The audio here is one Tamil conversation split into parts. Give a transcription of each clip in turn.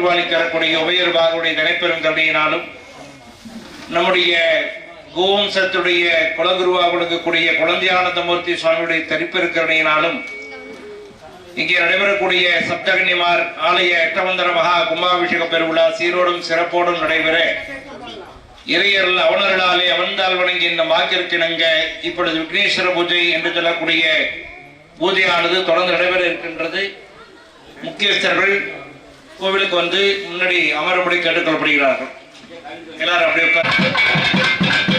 திருவாலிக்கரக்கூடிய உபயர்வாருடைய நடைபெறும் கருணையினாலும் நம்முடைய கோவம்சத்துடைய குலகுருவாக விளங்கக்கூடிய குழந்தையானந்தமூர்த்தி சுவாமியுடைய தரிப்பெருக்கருணையினாலும் இங்கே நடைபெறக்கூடிய சப்தகன்னிமார் ஆலய எட்டவந்தர மகா கும்பாபிஷேக பெருவிழா சீரோடும் சிறப்போடும் நடைபெற இறையர்கள் அவனர்களாலே அவன்தால் வணங்கி இந்த வாக்கிற்கிணங்க இப்பொழுது விக்னேஸ்வர பூஜை என்று சொல்லக்கூடிய பூஜையானது தொடர்ந்து நடைபெற இருக்கின்றது. முக்கியஸ்தர்கள் கோவிலுக்கு வந்து முன்னாடி அமரும்படி கேட்டுக்கொள்ளப்படுகிறார்கள். எல்லாரும் அப்படியே உட்கார்ந்து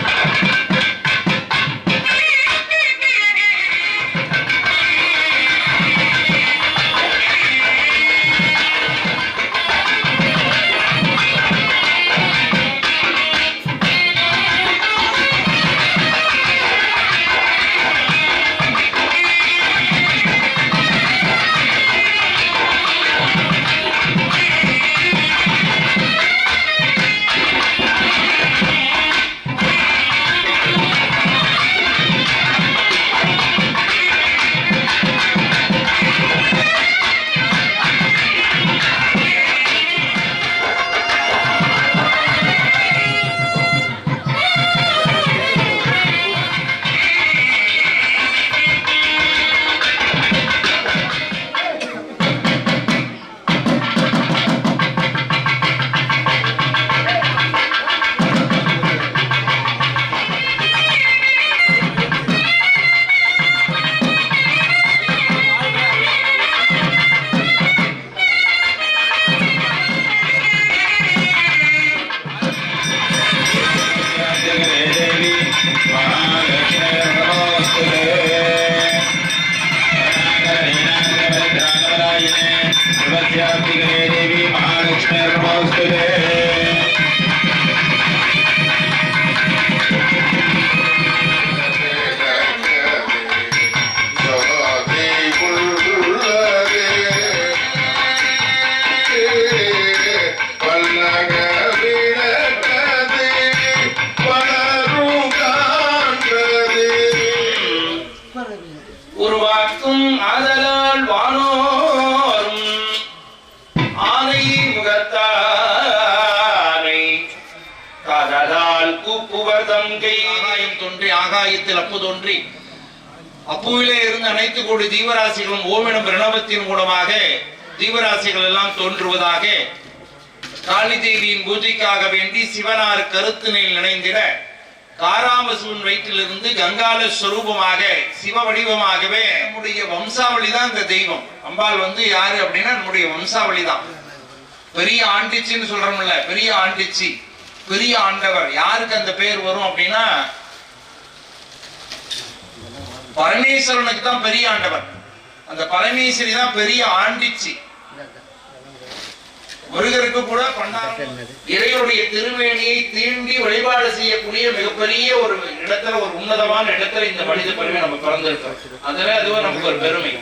ஆகாயத்தில் அப்பு தோன்றி அப்புவிலே இருந்து அனைத்து கோடி ஜீவராசிகளும் ஓமெனும் பிரணவத்தின் மூலமாக ஜீவராசிகள் எல்லாம் தோன்றுவதாக காளி தேவியின் பூஜைக்காக வேண்டி சிவனார் கருத்தினில் நினைந்திட காராமசுவன் வயிற்றிலிருந்து கங்கால ஸ்வரூபமாக சிவ வடிவமாகவே நம்முடைய வம்சாவளி தான் இந்த தெய்வம். அம்பாள் யாரு அப்படின்னா நம்முடைய வம்சாவளி தான். பெரிய ஆண்டிச்சின்னு சொல்றோம்ல, பெரிய ஆண்டிச்சி, பெரிய ஆண்டவர். யாருக்கு அந்த பேர் வரும் அப்படின்னா பரமேஸ்வரனுக்கு தான் பெரிய ஆண்டவர். அந்த பரமேஸ்வரி தான் பெரிய ஆண்டிச்சி. முருகருக்கு கூட இறைவனுடைய திருவேணியை தீண்டி வழிபாடு செய்யக்கூடிய மிகப்பெரிய ஒரு இடத்துல, ஒரு உன்னதமான இடத்துல இந்த மனித பெருமை நம்ம பிறந்திருக்கிறோம். அதுவே அதுவும் நமக்கு ஒரு பெருமை.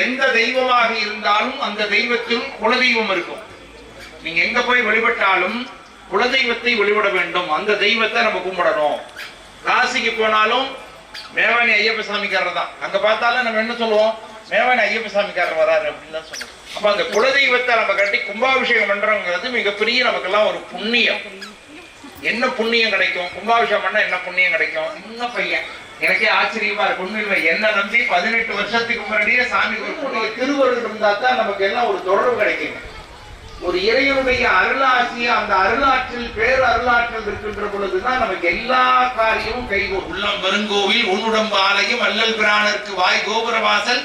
எந்த தெய்வமாக இருந்தாலும் அந்த தெய்வத்தில் குலதெய்வம் இருக்கும். நீங்க எங்க போய் வழிபட்டாலும் குலதெய்வத்தை வழிபட வேண்டும். அந்த தெய்வத்தை நம்ம கும்பிடணும். காசிக்கு போனாலும் மேவானி ஐயப்ப சாமிக்காரர் தான். அங்க பார்த்தாலும் நம்ம என்ன சொல்லுவோம், மேவானி ஐயப்ப சாமிக்காரர் வராரு அப்படின்னு தான் சொல்லுவோம். அப்ப அந்த குலதெய்வத்தை நம்ம கட்டி கும்பாபிஷேகம் பண்றோங்கிறது மிகப்பெரிய நமக்கெல்லாம் ஒரு புண்ணியம். என்ன புண்ணியம் கிடைக்கும்? கும்பாபிஷேகம் பண்ணா என்ன புண்ணியம் கிடைக்கும்? இன்னும் பையன் எனக்கே ஆச்சரியமா இருக்கு. உண்மையில என்ன நம்பி 18 வருஷத்துக்கு முன்னாடியே சாமி ஒரு புண்ணிய திருவருள் இருந்தா தான் நமக்கு எல்லாம் ஒரு தொடர்பு கிடைக்கும். ஒரு இறைவனுடைய அருளாட்சி, அந்த அருளாற்றில் பேர் அருளாற்றல் இருக்கின்ற பொழுதுதான் நமக்கு எல்லா காரியமும் கைகூடும். உள்ளம் பெருங்கோவில் உன்னுடம்பு ஆலயம் அல்லல் பிரானருக்கு வாய் கோபுர வாசல்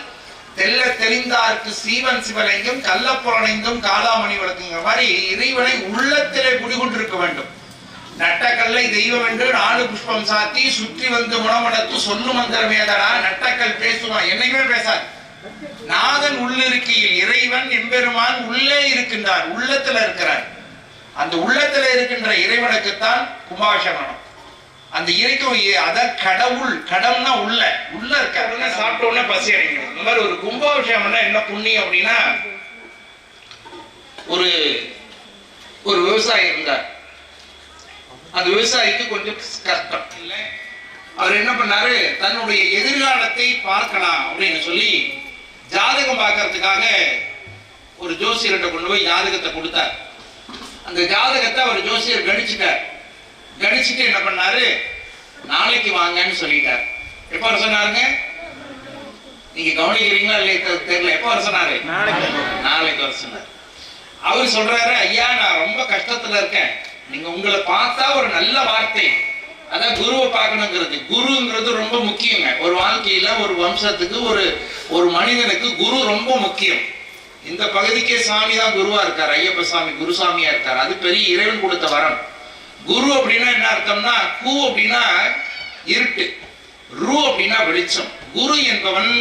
தெல்ல தெரிந்தார்க்கு சீவன் சிவலிங்கம் கள்ளப்புறணைந்தும் காலாமணி விளக்குங்கிற மாதிரி இறைவனை உள்ளத்திலே குடிகொண்டிருக்க வேண்டும். நட்டக்கல்லை தெய்வம் என்று 4 புஷ்பம் சாத்தி சுற்றி வந்து முனமடத்து சொல்லு மந்திரமேதடா நட்டக்கல் பேசுமா, என்னைக்குமே பேசாது. நாதன் உள்ளிருக்கையில் இறைவன் எம்பெருமான் உள்ளே இருக்கின்றார், உள்ளத்துல இருக்கிறார். அந்த உள்ளத்துல இருக்கின்ற இறைவனுக்குத்தான் கும்பாபிஷேகம். அந்த இறைக்கும் அத கடவுள், கடம்னா உள்ள இருக்க சாப்பிட்ட உடனே பசி அடைக்கணும். இந்த மாதிரி ஒரு கும்பாபிஷேகம்னா என்ன புண்ணியம் அப்படின்னா, ஒரு விவசாயி இருந்தார். அந்த விவசாயிக்கு கொஞ்சம் கஷ்டம் இல்ல, அவர் என்ன பண்ணாரு, தன்னுடைய எதிர்காலத்தை பார்க்கலாம் அப்படின்னு சொல்லி ஜாதகம் பார்க்கறதுக்காக ஒரு ஜோசியர்கிட்ட கொண்டு போய் ஜாதகத்தை கொடுத்தார். அந்த ஜாதகத்தை அவர் ஜோசியர் கணிச்சுட்டார். கணிச்சுட்டு என்ன பண்ணாரு, நாளைக்கு வாங்கன்னு சொல்லிட்டார். எப்ப வர சொன்னாருங்க? நீங்க கவனிக்கிறீங்களா இல்லையா தெரியல. எப்ப வர சொன்னாரு? நாளைக்கு வர சொன்னார். அவர் சொல்றாரு, ஐயா நான் ரொம்ப கஷ்டத்துல இருக்கேன், நீங்க உங்களை பார்த்தா ஒரு நல்ல வார்த்தை, அதான் குருவை பார்க்கணுங்கிறது. குருங்கிறது ரொம்ப முக்கியங்க. ஒரு வாழ்க்கையில ஒரு வம்சத்துக்கு ஒரு மனிதனுக்கு குரு ரொம்ப முக்கியம். இந்த பகுதிக்கே சாமி தான் குருவா இருக்கார். ஐயப்ப சாமி குருசாமியா இருக்கார். அது பெரிய இறைவன் கொடுத்த வரம். குரு அப்படின்னா என்ன அர்த்தம்னா, கு அப்படின்னா இருட்டு, ரு அப்படின்னா வெளிச்சம். குரு என்பவன்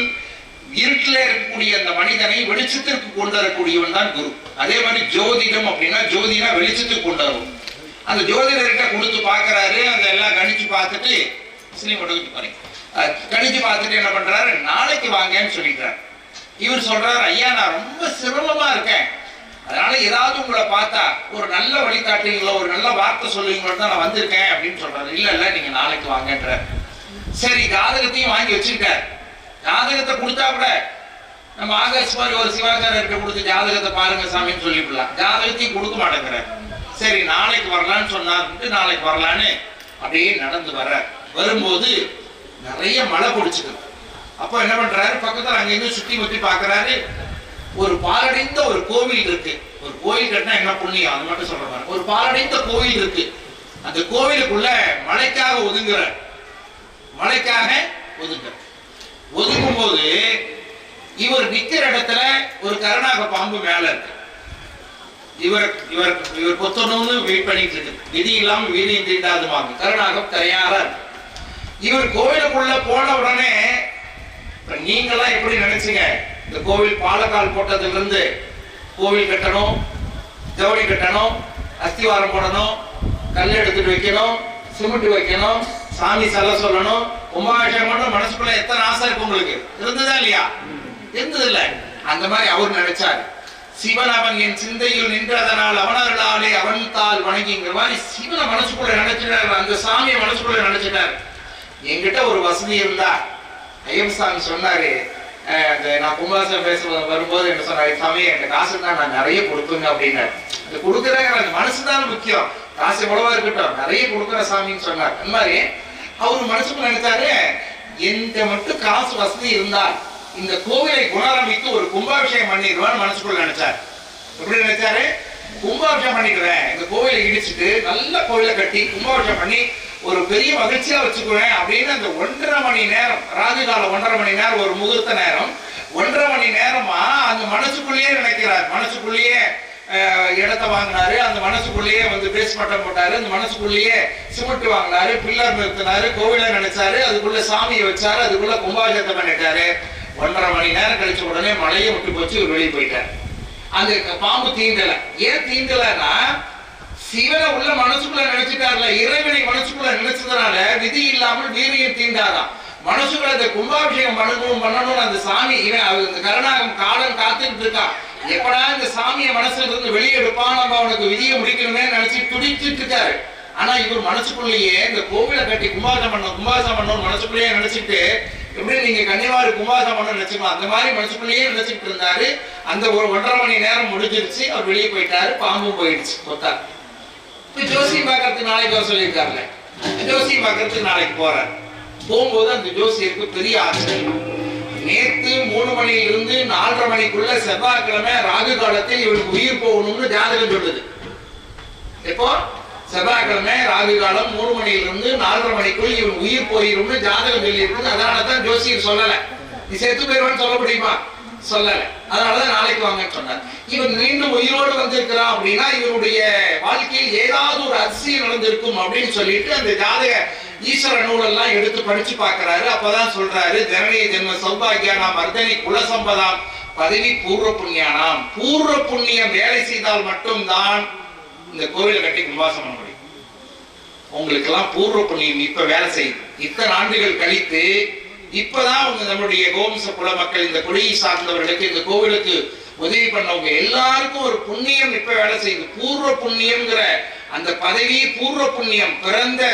இருட்டில் இருக்கக்கூடிய அந்த மனிதனை வெளிச்சத்திற்கு கொண்டு வரக்கூடியவன் தான் குரு. அதே மாதிரி ஜோதிடம் அப்படின்னா, ஜோதினா வெளிச்சத்துக்கு கொண்டு வரும். அந்த ஜோதிடர்கிட்ட கொடுத்து பார்க்கறாரு. அதெல்லாம் கணிச்சு பார்த்துட்டு கணிச்சு பார்த்துட்டு என்ன பண்றாரு, நாளைக்கு வாங்கன்னு சொல்லிக்கிறார். இவர் சொல்றாரு, ஐயா நான் ரொம்ப சிரமமா இருக்கேன், அதனால ஏதாவது உங்களை பார்த்தா ஒரு நல்ல வழிகாட்டுங்களோ ஒரு நல்ல வார்த்தை சொல்லுவீங்களோ தான் நான் வந்திருக்கேன் அப்படின்னு சொல்றாரு. இல்ல நீங்க நாளைக்கு வாங்கன்ற. சரி, ஜாதகத்தையும் வாங்கி வச்சிருக்காரு. ஜாதகத்தை கொடுத்தா கூட நம்ம ஆகாஷ் மாதிரி ஒரு சிவாச்சாரியர்கிட்ட கொடுத்து ஜாதகத்தை பாருங்க சாமின்னு சொல்லிவிடலாம். ஜாதகத்தையும் கொடுக்க மாட்டேங்கிறார். சரி நாளைக்கு வரலான்னு சொன்னார்ட்டு நாளைக்கு வரலான்னு அப்படியே நடந்து வரும்போது நிறைய மழை பிடிச்சிருக்கு. அப்போ என்ன பண்றாரு, பக்கத்துல அங்கேயும் சுத்தி முத்தி பாக்குறாரு. ஒரு பாலடைந்த ஒரு கோவில் இருக்கு. ஒரு கோவில் கட்டினா என்ன புண்ணியம், அது மட்டும் சொல்ற மாதிரி ஒரு பாலடைந்த கோவில் இருக்கு. அந்த கோவிலுக்குள்ள மழைக்காக ஒதுங்குறார். மழைக்காக ஒதுங்கும் போது இவர் நிக்கிற இடத்துல ஒரு கருணாக பாம்பு மேல இருக்கு. இவர் இவர் இவர் கொத்தணும்னு வெயிட் பண்ணிட்டு இருக்கு. விதி இல்லாம வீதியும் தீண்டாதுமாங்க. கருணாகம் தயாரா இருக்கு. இவர் கோவிலுக்குள்ள போன உடனே நீங்களாம் எப்படி நினைச்சீங்க, இந்த கோவில் பாலக்கால் போட்டதுல இருந்து கோவில் கட்டணும், ஜவுளி கட்டணும், அஸ்திவாரம் போடணும், கல் எடுத்துட்டு வைக்கணும், சிமெண்ட் வைக்கணும், சாமி செல்ல சொல்லணும், கும்பாபிஷேகம் பண்ணணும், மனசுக்குள்ள எத்தனை ஆசை இருக்கு உங்களுக்கு? இருந்ததா இல்லையா? இருந்தது இல்ல. அந்த மாதிரி அவர் நினைச்சாரு. சிவன் அவன் என் சிந்தையில் நின்றதனால் அவனர்களாலே அவன் தாள் வணங்கிங்கிற மாதிரி சிவனை மனசுக்குள்ள நினைச்சிட்டாரு. அந்த சாமியை மனசுக்குள்ள நினைச்சிட்டாரு. என்கிட்ட ஒரு வசதி இருந்தா, ஐயப்ப சாமி சொன்னாரு, நான் கும்பாசம் பேச வரும்போது என்ன சொன்னாரு, சாமி என்கிட்ட காசு தான் நான் நிறைய கொடுப்பேங்க அப்படின்னாரு. இந்த கொடுக்குறாங்க அந்த மனசுதான் முக்கியம், காசு எவ்வளவா இருக்கட்டும் நிறைய கொடுக்குற சாமின்னு சொன்னார். அந்த மாதிரி அவரு மனசுக்குள்ள நினைச்சாரு, எந்த மட்டும் காசு வசதி இருந்தால் இந்த கோவிலை குணாரம்பித்து ஒரு கும்பாபிஷேகம் பண்ணிடுவான்னு மனசுக்குள்ள நினைச்சாரு. எப்படி நினைச்சாரு, கும்பாபிஷேகம் பண்ணிடுவேன், இந்த கோவிலை இடிச்சுட்டு நல்ல கோவிலை கட்டி கும்பாபிஷேகம் பண்ணி ஒரு பெரிய மகிழ்ச்சியா வச்சுக்குவேன் அப்படின்னு அந்த 1.5 மணி நேரம், ராகு காலம் 1.5 மணி நேரம், ஒரு முகூர்த்த நேரம் 1.5 மணி நேரமா அந்த மனசுக்குள்ளேயே நினைக்கிறார். மனசுக்குள்ளேயே இடத்தை வாங்கினாரு, அந்த மனசுக்குள்ளேயே பேஸ்மட்டம் போட்டாரு, அந்த மனசுக்குள்ளேயே சிமெண்ட் வாங்கினாரு, பில்லர் நிறுத்தினாரு, கோவிலை நினைச்சாரு, அதுக்குள்ள சாமியை வச்சாரு, அதுக்குள்ள கும்பாபிஷேகத்தை பண்ணிட்டாரு. 1.5 மணி நேரம் கழிச்ச உடனே மழையை விட்டு போச்சு, வெளியே போயிட்டார். அந்த பாம்பு தீண்டல. ஏன் தீண்டலன்னா, சிவனை உள்ள மனசுக்குள்ள நினைச்சிட்டார்ல, இறைவனை மனசுக்குள்ள நினைச்சதுனால விதி இல்லாமல் வீரியம் தீண்டாதான். மனசுக்குள்ள இந்த கும்பாபிஷேகம் பண்ணணும் அந்த சாமி, இவன் அந்த கருணாகம் காலம் காத்துட்டு இருக்கான். எப்படா இந்த சாமியை மனசுல இருந்து வெளியே எடுப்பான், நம்ம அவனுக்கு விதியை முடிக்கணுமே நினைச்சு துடிச்சிட்டு இருக்காரு. ஆனா இவர் மனசுக்குள்ளேயே இந்த கோவிலை கட்டி கும்பாசம் பண்ணணும் மனசுக்குள்ளேயே நினைச்சிட்டு, எப்படி நீங்க கன்னிவாரி கும்பாசம் பண்ண நினைச்சுக்கலாம் அந்த மாதிரி மனசுக்குள்ளேயே நினைச்சிட்டு இருந்தாரு. அந்த ஒரு 1.5 மணி நேரம் முடிஞ்சிருச்சு, அவர் வெளியே போயிட்டாரு, பாம்பும் போயிடுச்சு. மொத்தா ஜோசியம் பார்க்கறதுக்கு நாளைக்கு வர சொல்லியிருக்காருல்ல, ஜோசியம் பார்க்கறதுக்கு நாளைக்கு போறாரு. போகும்போது அந்த ஜோசியருக்கு பெரிய ஆச்சரியம். நேற்று 3 மணியிலிருந்து 4:30 மணிக்குள்ள செவ்வாய்க்கிழமை ராகு காலத்தில் இவனுக்கு உயிர் போகணும்னு ஜாதகம் சொல்லுது. எப்போ? செவ்வாய்க்கிழமை ராகு காலம் 3 மணியிலிருந்து 4:30 மணிக்குள் இவன் உயிர் போயிரும்னு ஜாதகம் சொல்லி இருக்குது. அதனாலதான் ஜோசியர் சொல்லல, நீ செத்து போயிருவான்னு சொல்ல முடியுமா? சொல்லல. அதனாலதான் நாளைக்கு வாங்கன்னு சொன்னார். இவன் மீண்டும் உயிரோடு வந்திருக்கிறான் அப்படின்னா இவனுடைய வாழ்க்கையில் ஏதாவது ஒரு அதிசயம் நடந்திருக்கும் அப்படின்னு சொல்லிட்டு அந்த ஜாதக ஈஸ்வர நூலெல்லாம் எடுத்து படிச்சு பாக்குறாரு. அப்பதான் சொல்றாரு, ஜனனி ஜென்ம சௌபாகியானாம் அர்த்தனி குலசம்பதாம் பதவி பூர்வ புண்ணியானாம். பூர்வ புண்ணியம் வேலை செய்தால் மட்டும்தான் இந்த கோவிலை கட்டி கும்பாசம் பண்ண முடியும். உங்களுக்கு எல்லாம் பூர்வ புண்ணியம் இப்ப வேலை செய்யுது. இத்தனை ஆண்டுகள் கழித்து இப்பதான் நம்முடைய கோவம்ச குல மக்கள், இந்த கொடியை சார்ந்தவர்களுக்கு, இந்த கோவிலுக்கு உதவி பண்ணவங்க எல்லாருக்கும் ஒரு புண்ணியம் இப்ப வேலை செய்யுது. பூர்வ புண்ணியம்ங்கிற அந்த பதவி, பூர்வ புண்ணியம் பிறந்த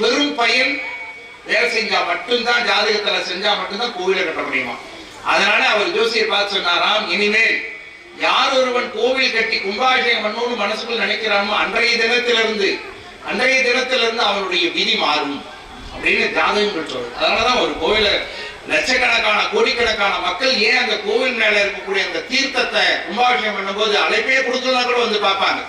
பெரும் பயன் வேலை செஞ்சா மட்டும்தான், ஜாதகத்துல செஞ்சா மட்டும்தான் கோவிலை கட்ட முடியுமா. அதனால அவர் ஜோசியர் பார்த்து சொன்னாராம், இனிமேல் யார் ஒருவன் கோவில் கட்டி கும்பாபிஷேகம் பண்ணணும்னு மனசுக்குள் நினைக்கிறானோ அன்றைய தினத்திலிருந்து அவனுடைய விதி மாறும் அப்படின்னு ஜாதகங்கள் சொல்றது. அதனாலதான் ஒரு கோவில லட்சக்கணக்கான கோடிக்கணக்கான மக்கள் ஏன் அந்த கோவில் மேல இருக்கக்கூடிய அந்த தீர்த்தத்தை கும்பாபிஷேகம் பண்ணும்போது அழைப்பே கொடுக்கலாம் கூட வந்து பார்ப்பாங்க.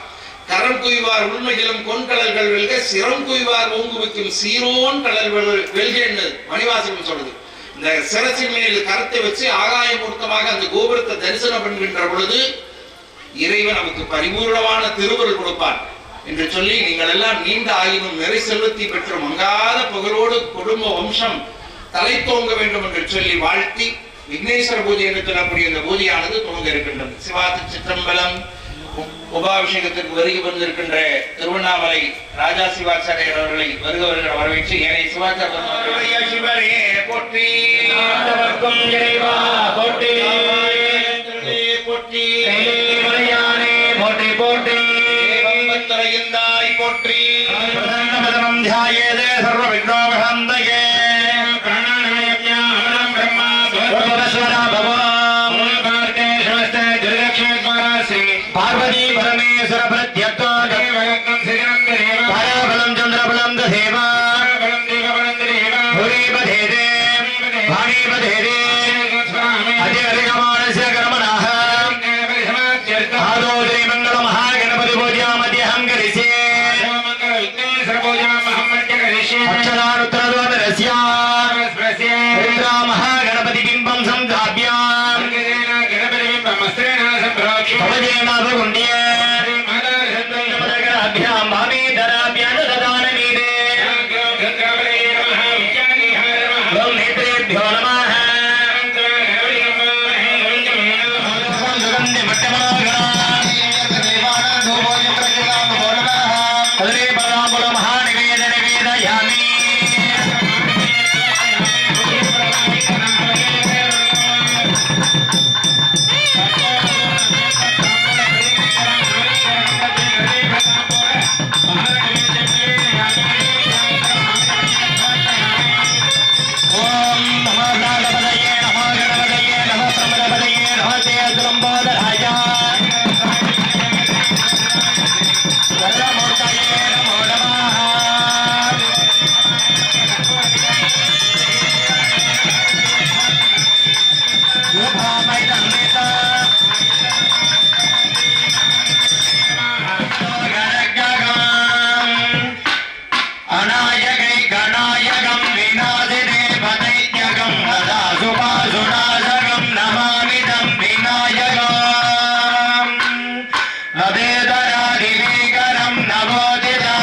கரம் குய்வார் உள்மையிலும் கொன்கடல்கள் வெல்க, சிரம் குய்வார் ஓங்கு வைக்கும் சீரோன் கடல் வெல்கன்னு மணிவாசகம் சொல்றது. இந்த சிரசின் மேல் கரத்தை வச்சு ஆகாய மூர்த்தமாக அந்த கோபுரத்தை தரிசனம் பண்ணுகின்ற பொழுது இறைவன் நமக்கு பரிபூர்ணமான திருவருள் கொடுப்பார் என்று சொல்லி, நீங்கள் எல்லாம் நீண்ட ஆயினும் நிறை செல்வத்தை பெற்று மங்காத புகழோடு குடும்ப வம்சம் தலை தோங்க வேண்டும் என்று சொல்லி வாழ்த்தி விக்னேஸ்வர பூஜை என்று சொல்லக்கூடிய இந்த பூஜையானது துவங்க இருக்கின்றது. சிவாதி சிற்றம்பலம் உபாபிஷேகத்திற்கு வருகை வந்திருக்கின்ற திருவண்ணாமலை ராஜா சிவாச்சாரியர் அவர்களை வருகிறவர்களை வரவேற்று ஏனைய சிவாச்சாரிய சிவனே போற்றி, போற்றி போற்றி, போற்றி போற்றி, போற்றி தியாயேதே சர்வ விக்னோபஹந்தயே பார்வதி பரமேஸ்வர பிரத்யக்தோ தேவரத்னம் சிரம் தேவ பரபலம் சந்திரபலம் தேவ பலம் தேவபலம் தேவ பூரிபதே வாணிபதே அதிகரிகமானஸ்ய கர்மணாஹ ஆதோதரி மங்கள மகாகணபதி பூஜா மத்யஹம் கரிஷ்யே மங்கள விக்னேஸ்வர பூஜா மஹம் மத்ய கரிஷ்யே அக்ஷரானுத்தரதோதரஸ்ய ஸ்மஸ்ய ருத்ர மகாகணபதி பிம்பம் சம்தாப்ய கணபதி பிம்பம் அஸ்ரேண சம்பிரோக்ஷ பவஜேனாத குண்டிய அபியாம் பாமே தராபியான ததான நீரே கங்கவலே நமஹ விஜ்ஞானிஹாய நமஹ ஓம் நேத்ரேभ्यो நமஹ சுகந்தி மட்டமனோகரா தேவான தோபோஜ பிரஜாம் நமஹ கதரே பராம்பர மஹா நிவேத நிவேதயாமி நவேதராதிவேகரம் நவோதிதா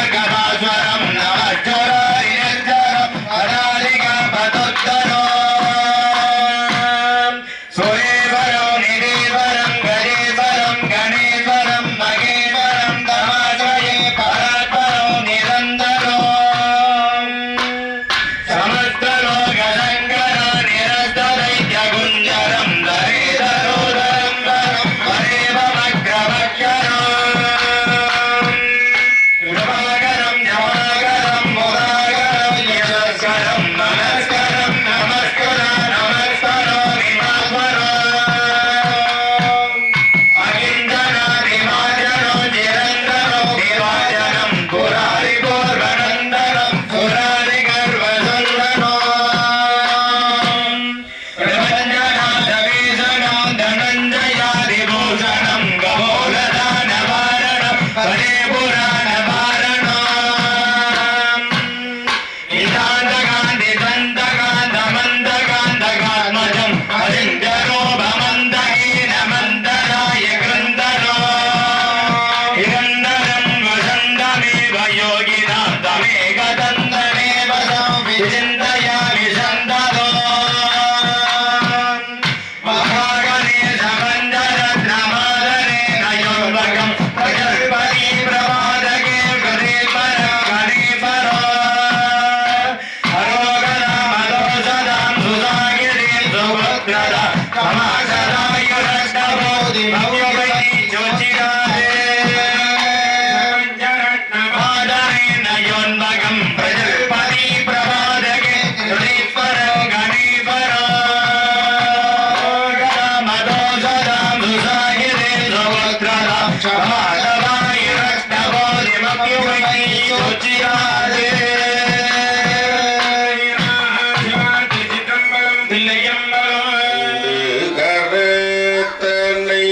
கருத்தனை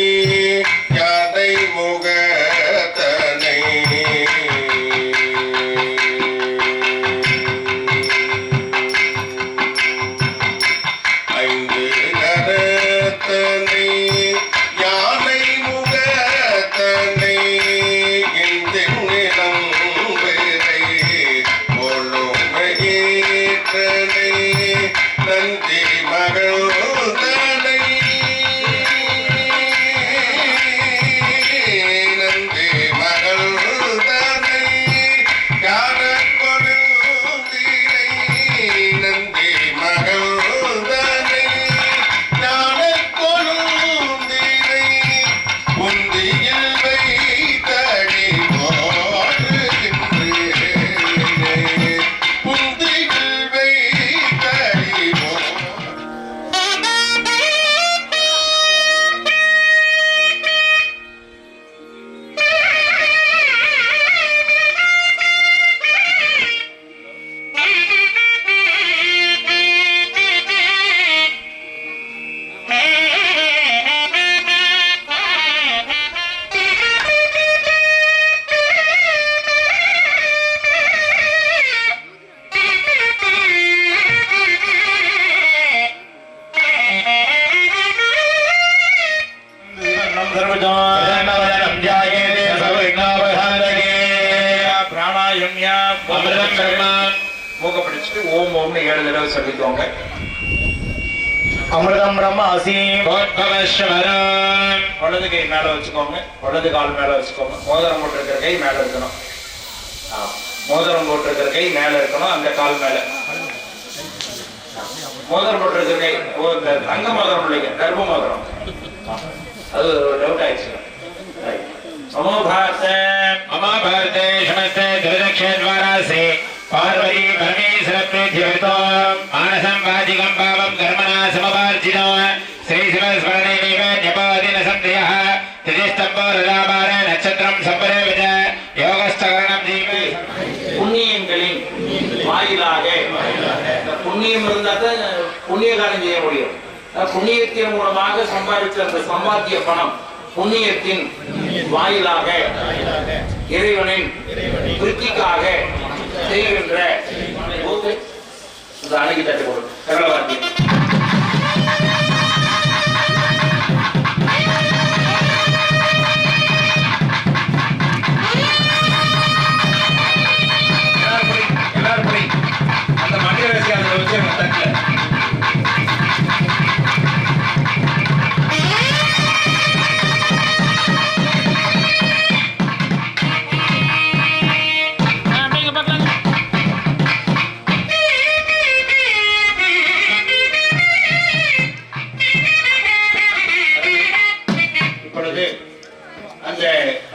யானை முகத்தனை ஐந்து கருத்தனை யானை முகத்தனை இந்திரம் விரை ஒழுமையேற்றனை நந்தி மகள் மூக்கப்பிடிச்சிட்டு ஓம் ஓம்னு 7 தடவை சொல்லிக்கோங்க. அமிர்தம் பிரம்மாசி வலது கை மேல வச்சுக்கோங்க, வலது கால் மேல வச்சுக்கோங்க. மோதிரம் போட்டிருக்கிற கை மேல இருக்கணும், மோதிரம் போட்டிருக்கிற கை மேல இருக்கணும், அந்த கால் மேல. மோதிரம் போட்டிருக்கிற கை இந்த தங்க மோதிரம் இல்லைங்க, கர்ப்ப மோதிரம். அது ஒரு டவுட் ஆயிடுச்சு. அமாபாரதே நமஸ்தே திருதக்ஷேத்வாராசி பார்வதி பரமேஸ்வர பிரேத்யவதோ மானசம் வாஜிகம் பாவம் கர்மணா சமவார்ஜினோ ஸ்ரீ சிவ ஸ்மரணேனேவ ஜபாதின சந்தேஹ திதிஸ்தம்போ ரதாபார நட்சத்திரம் சம்பரேவித யோகஸ்தகரணம் ஜீவி. புண்ணியங்களின் வாயிலாக புண்ணியம் இருந்தால் தான் புண்ணியகாரம் செய்ய முடியும். புண்ணியத்தின் மூலமாக சம்பாதித்த அந்த சம்பாத்திய பணம் புண்ணியத்தின் வாயிலாக இறைவனின் திருப்திக்காக செய்கின்ற போது இந்த அணைக்கு தட்டு கொடுக்கும் கரளவாத்தியம். எல்லாரும் அந்த மனித ரசி அதில் வச்சு தட்டில்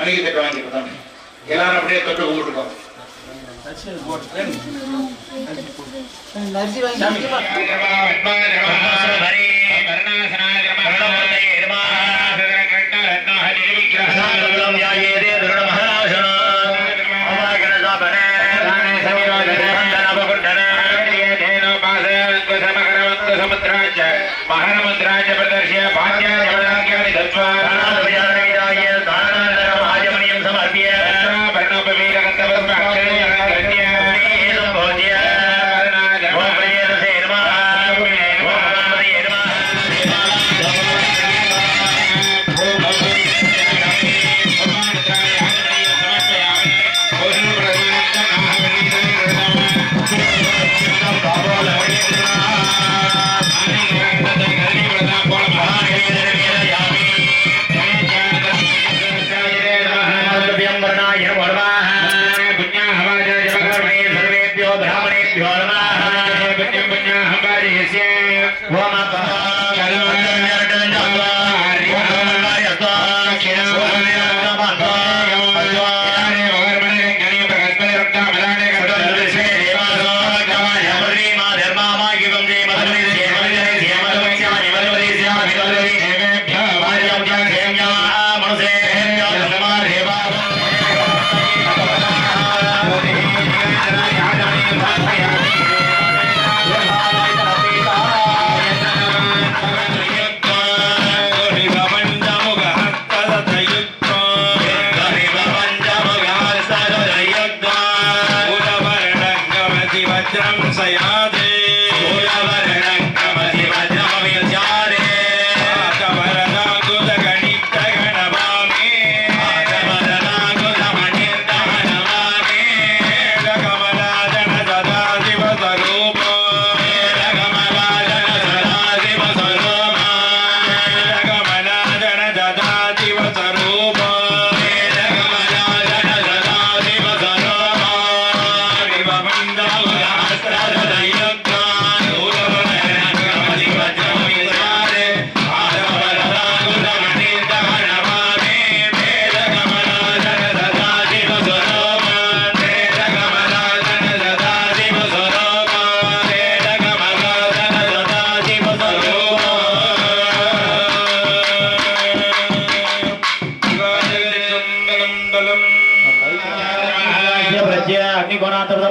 அணிகிட்டு வாங்கிட்டு எல்லாரும் அப்படியே தொட்டு கும்பிட்டுக்கோம். மகரமந்திராஜ பிரதர்ஷிய பாஞ்சாலி தத்வா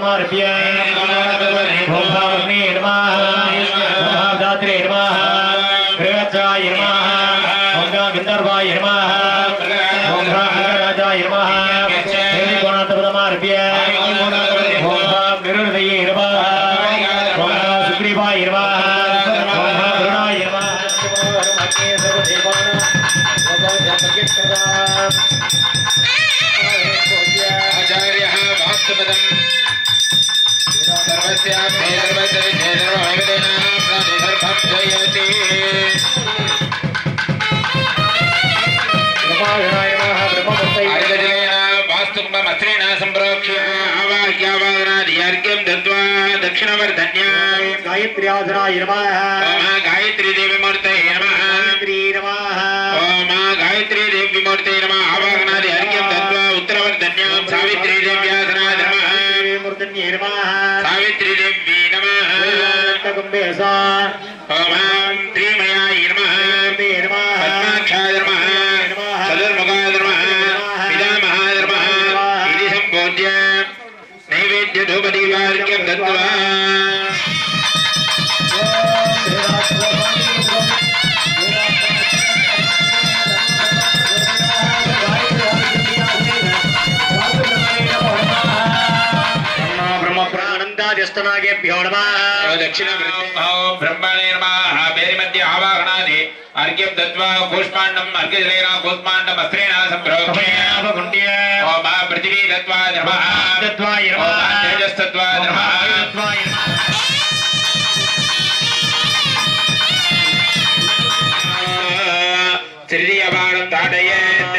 तपदमारभ्य ओम भावने नमः ओम भावदात्रे नमः गृहचाय नमः ओम गंधर्वाय नमः ओम राजाय नमः देवी गुण तपदमारभ्य ओम भाव निरुदये नमः ओम सुग्रीवाय नमः ओम भावरुणाय नमः आचार्यः वास्तुपदं सर्वस्यापि वास्तुकुम्भमस्त्रेण सम्प्रोक्ष्य आवाह्यावाहनादियार्घ्यं दत्त्वा दक्षिणवर्धन्यां गायत्र्याधराय नमः ओम गायत्री देवी मूर्तये नमः ओम गायत्री देवी मूर्तये नमः आवाहनादि अर्घ्यं दत्त्वा उत्तरवर्धन्यां सावित्री देव्यासनाय नमः मूर्तन्ये नमः सावित्री देवी नमः कुम्भेसा ओम त्रिमयाय नमः पद्माक्षाय नमः चतुर्मुखाय नमः पितामहाय नमः इति सम्पूज्य नैवेद्य धूपदीपार्घ्यं दत्त्वा ब्रह्मप्राणन्दादिस्तनागेभ्यो नमः दक्षिण ब्रह्मणे नमः बेरिमध्ये आवाहनादि अर्घ्यं दत्त्वा कूष्माण्डम् अर्घ्यजलेन कूष्माण्डम् अस्त्रेण सम्प्रोक्ष्य ओम पृथिवी दत्त्वा नमः तेजस्तत्त्वा नमः तृतीयबाणं ताडयेत्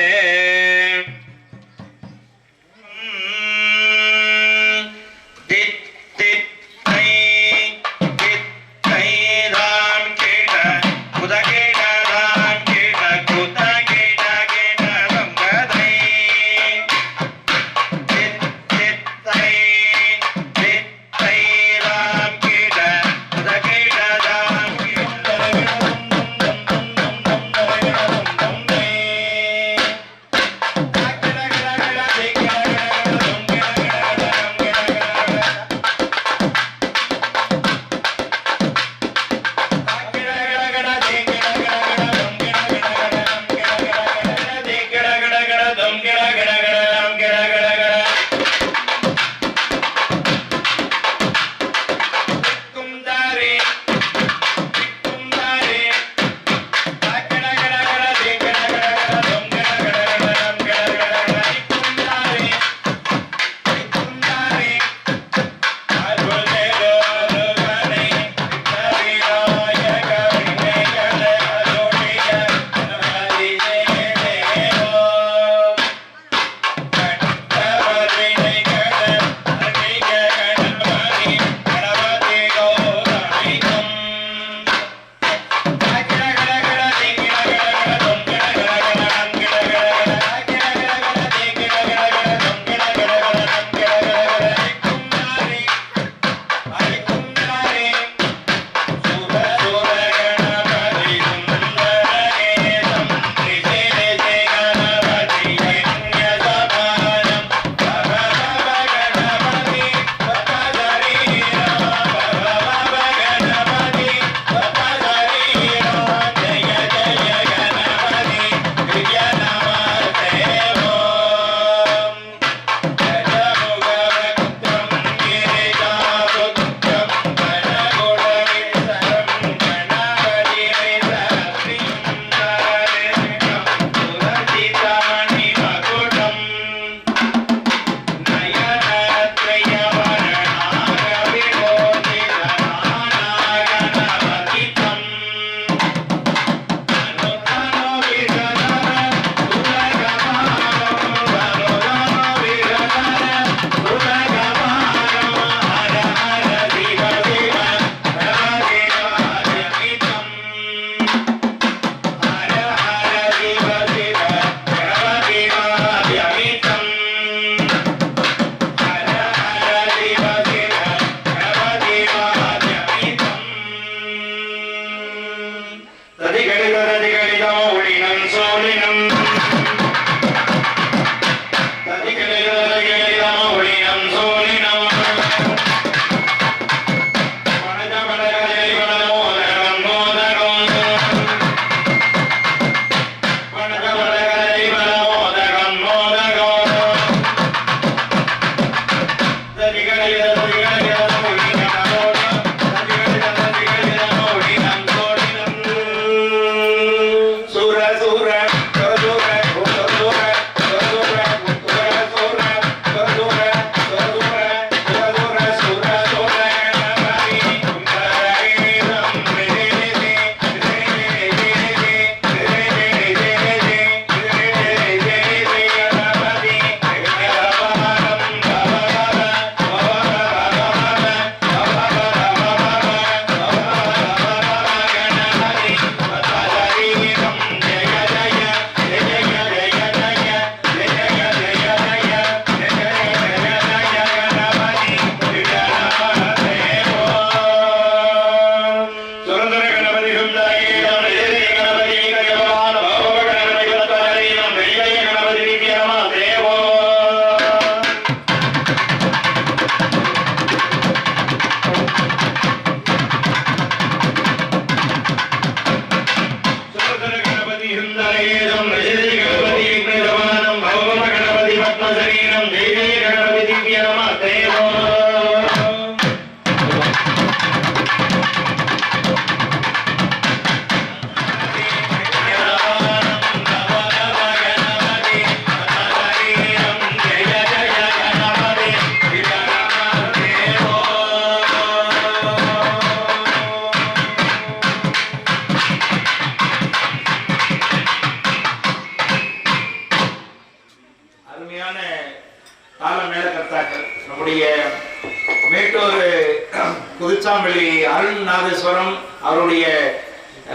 புதுச்சாம்பள்ளி அருள்நாதேஸ்வரம் அவருடைய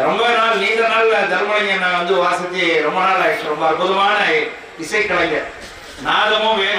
ரொம்ப நாள் நீண்ட நாள் தர்மலிங்கன் வந்து வாசித்து ரொம்ப நாள் ஆயிடுச்சு. ரொம்ப அற்புதமான இசைக்கலைஞர். நாதமும் வேணும்.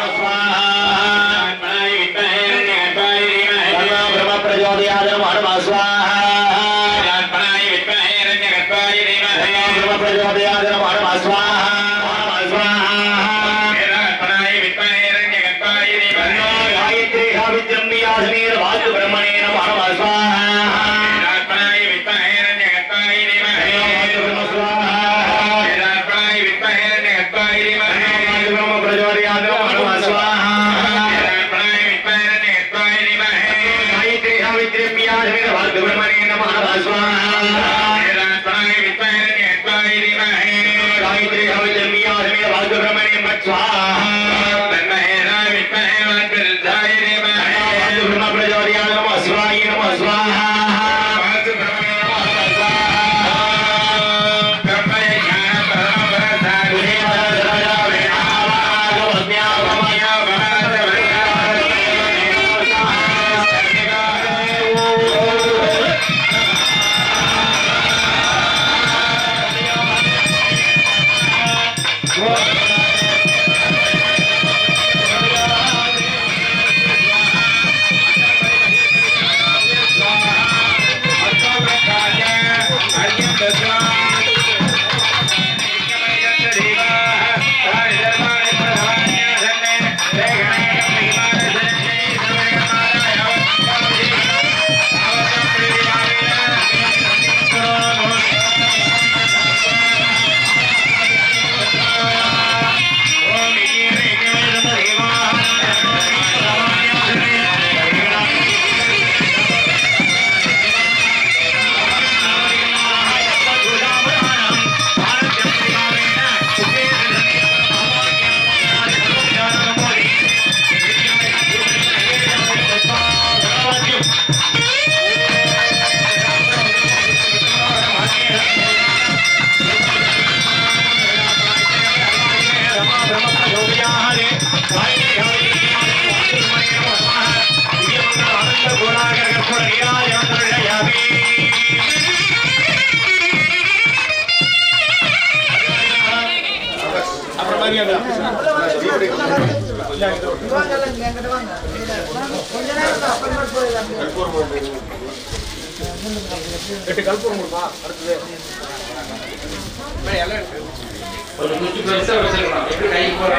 ஒரு குச்சி பெருசா வச்சிருக்கணும். எப்படி கை போற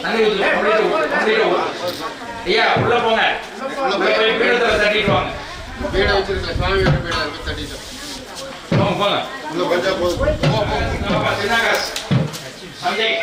தண்ணி ஐயா உள்ள போங்க. பீடத்துல தட்டிட்டு வாங்க. பீட வச்சிருக்க சாமியோட பீட இருக்கு தட்டிட்டு போங்க போங்க. உள்ள கொஞ்சா போதும். சின்னாகாஸ் சஞ்சய்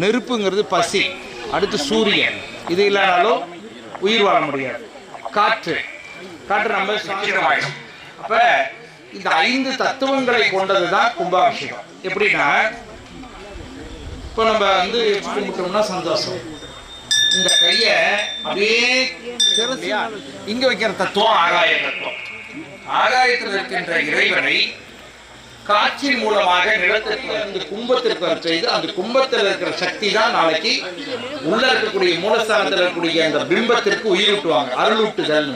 நெருப்புங்கிறது பசி, அடுத்து சூரியன், இது இல்லைனாலும் உயிர் வாழ முடியாது. காற்று நம்ம சாத்திரமாயிடும். அப்ப இந்த 5 தத்துவங்களை கொண்டதுதான் கும்பாபிஷேகம். எப்படின்னா இப்போ நம்ம வந்து கும்பிட்டோம்னா சந்தோஷம். இந்த கைய அப்படியே இங்க வைக்கிற தத்துவம் ஆகாய தத்துவம். ஆகாயத்தில் இருக்கின்ற இறைவனை காட்சி மூலமாக நிலத்திற்கு அந்த கும்பத்திற்கு வர செய்து அந்த கும்பத்தில் இருக்கிற சக்தி தான் நாளைக்கு உள்ள இருக்கக்கூடிய மூலஸ்தானத்தில் இருக்கக்கூடிய அந்த பிம்பத்திற்கு உயிரூட்டுவாங்க, அருளூட்டுதல்.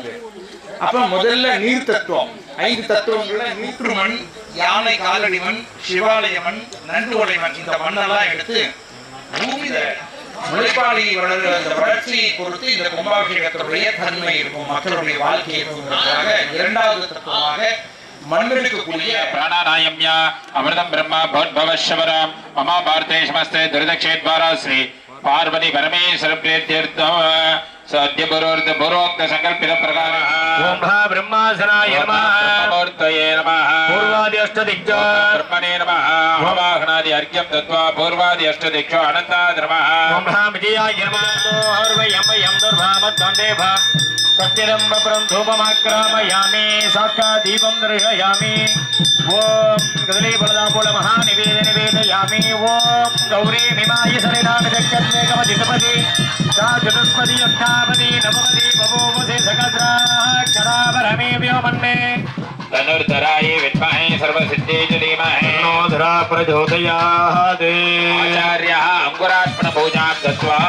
அப்ப முதல்ல நீர் தத்துவம். 5 தத்துவங்கள்ல நீற்று மண், யானை காலடி மண், சிவாலய மண், நண்டு ஓடை மண், இந்த மண்ணெல்லாம் எடுத்து பூமி முளைப்பாடி வளர்கிற அந்த வளர்ச்சியை பொறுத்து இந்த கும்பாபிஷேகத்தினுடைய தன்மை இருக்கும், மக்களுடைய வாழ்க்கையை பொறுத்ததாக. இரண்டாவது தத்துவமாக மண்ணிற்குரிய प्राणानायम्य अमृतम ब्रह्म भवशवरम मम भारते समस्ते दुर्दक्षेद्वारा श्री पार्वती परमेश्वर प्रीत्यर्थम सद्य पूर्वोक्त संकल्पित प्रकार ओम ब्रह्मासनाय नमः मूर्तये नमः पूर्वादि अष्टदिक्जो ब्रह्मणे नमः वाहनादि अर्घ्यं दत्वा पूर्वादि अष्टदिक्षो अनन्तात् नमः ओम विजयाय नमः हर्वयं वयं दुर्भामद्वन्देव सत्यरम्ब धूपमाक्रामयामि साक्षात् दीपं दर्शयामि ओम कदली बलदापोल महानिवेदयामि ओम गौरी मिमाय सरिनाम जगन्मेकमदितपति सा चतुष्पदी अष्टापदी नवपदी बभूवसे सकस्राः क्षरावरमे व्योमन्मे तनुर्धरायै विद्महे सर्वसिद्धे च धीमहि धरा प्रचोदयात् आचार्यः अंकुरार्पण पूजां दत्त्वा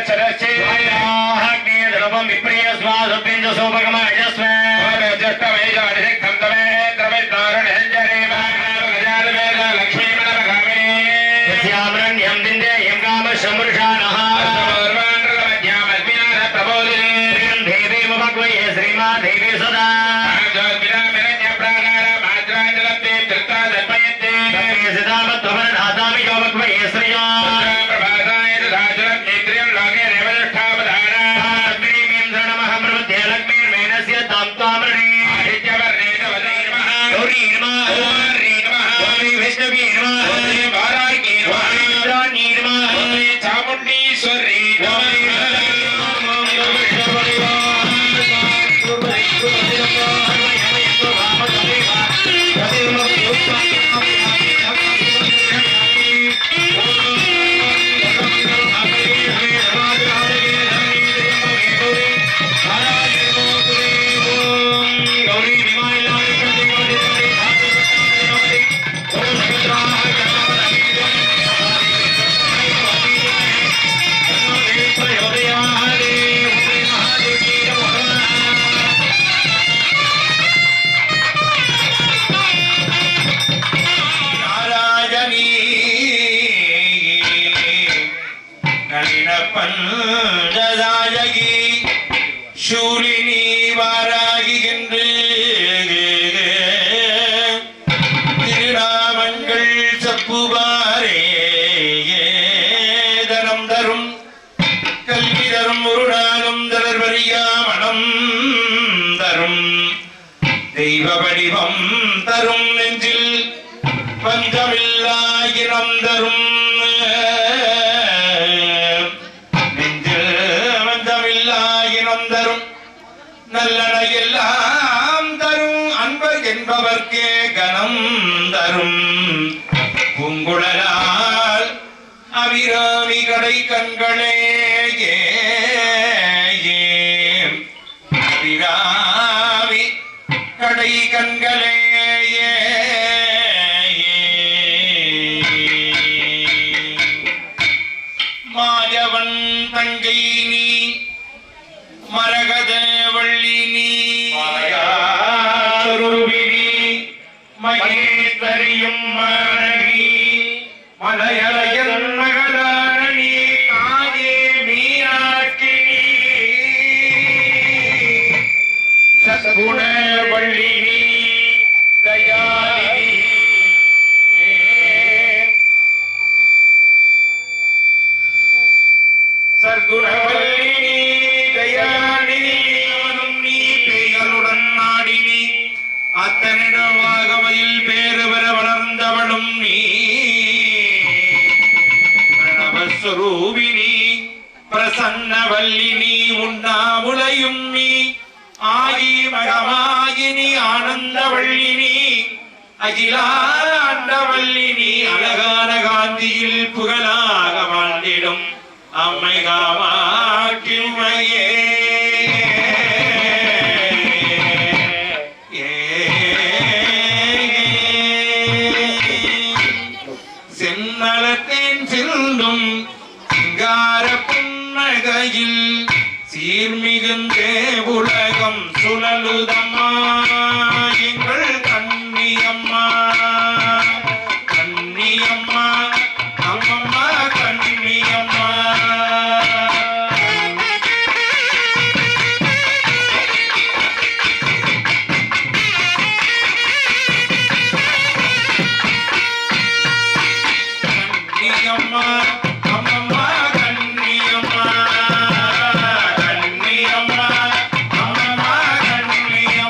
सरस्य गौरी नमः हरि नमः गौरी वैष्णवी नमः हरि वाराही नमः रानी नमः हरि चामुंडेश्वरी नमः பஞ்சதாயகி சூலினி வாராகி என்று திருநாமங்கள் சப்புவாரே தனம் தரும் கல்வி தரும் ஒரு நாளும் தளர்வறியா மனம் தரும் தெய்வ வடிவம் தரும் நெஞ்சில் பஞ்சமில்லா இனம் தரும் நல்லன எல்லாம் தரும் அன்பர் என்பவர்க்கே கனம் தரும் பூங்குழலால் அபிராமி கடை கண்களே அபிராமி கடை கண்களே மாயவன் தங்கை நீ மரகத வள்ளினி மாயாரூபிணி மகேஸ்வரியும் மரணி மலையலையன் மகளாரணி தாயே மீனாட்சினி சத்குண வள்ளினி தயாலினி சர்க்குண வள்ளினி அத்தனிடமாகவையில் பேறு பெற வளர்ந்தவளும் நீ பிரணவஸ்வரூபிணி பிரசன்னவல்லினி உண்ணாமுலையும் நீ ஆகி மகமாகினி ஆனந்தவள்ளினி அகிலாண்டவல்லினி அழகான காந்தியில் புகழாக வாழ்ந்திடும் அம்மை காமாட்சிமையே சென்னலத்தேன் செல்லும் சிங்கார புன்னகையில் சீர்மிகுந்தே உலகம் சுழலுதம்மா எங்கள் கண்ணியம்மா கண்ணியம்மா அம்மம்மா கண்ணியம்மா கண்ணியம்மா அம்மம்மா கண்ணியம்மா கண்ணியம்மா அம்மம்மா கண்ணியம்மா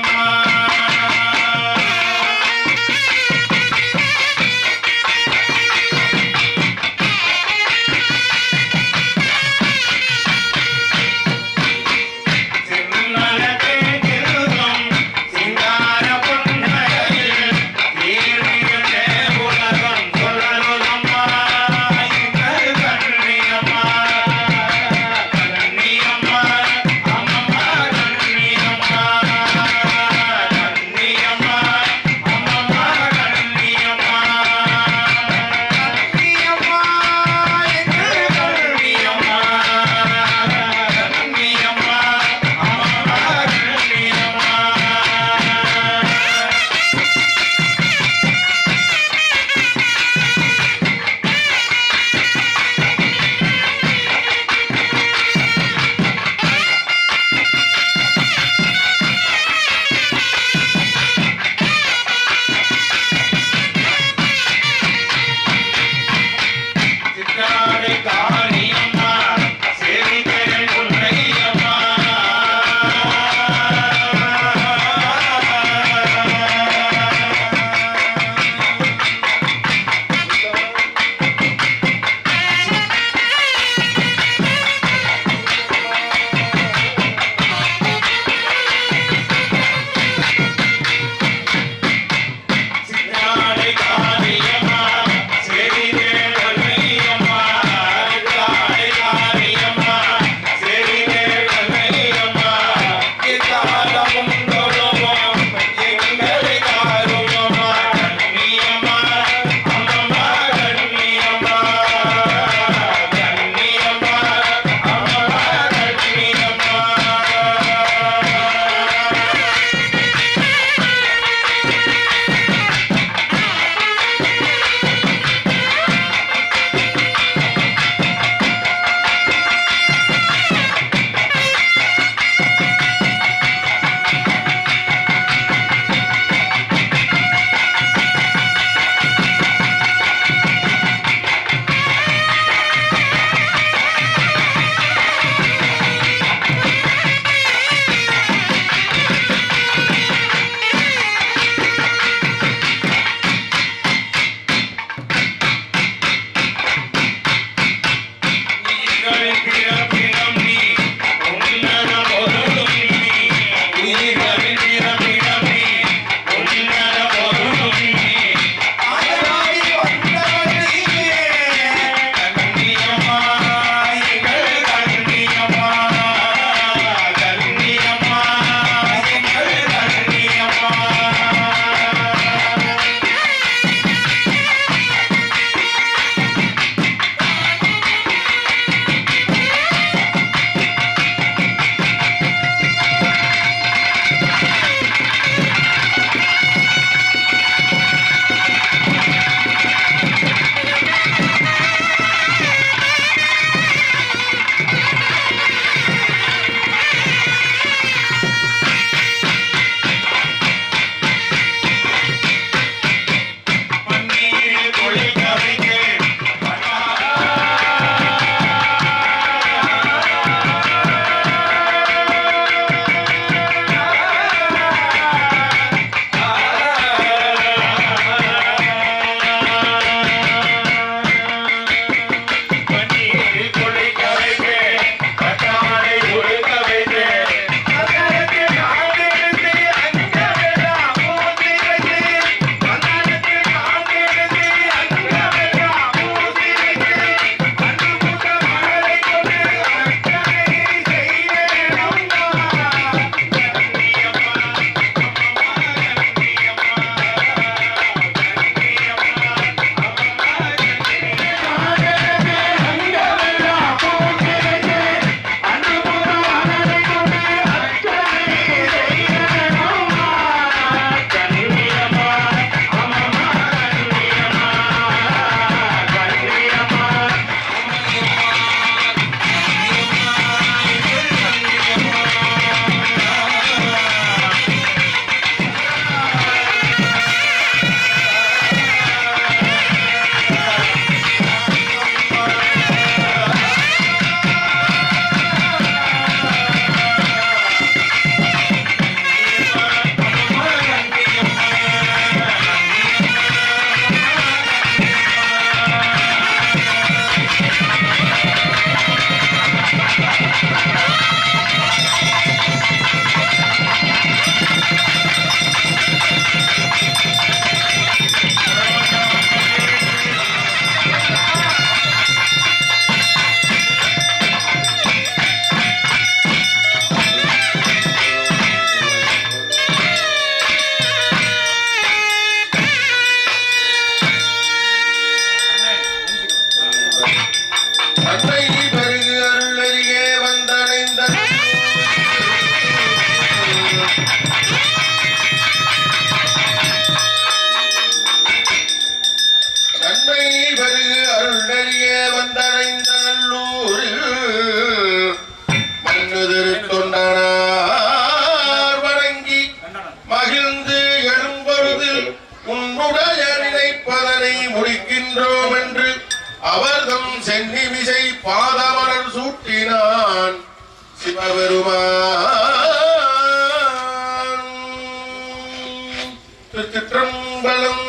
உன்னுடைய நினைப்பதனை முடிக்கின்றோம் என்று அவர்தம் சென்னிமிசை பாதமலர் சூட்டினான் சிவபெருமான். திருச்சிற்றம்பலம்.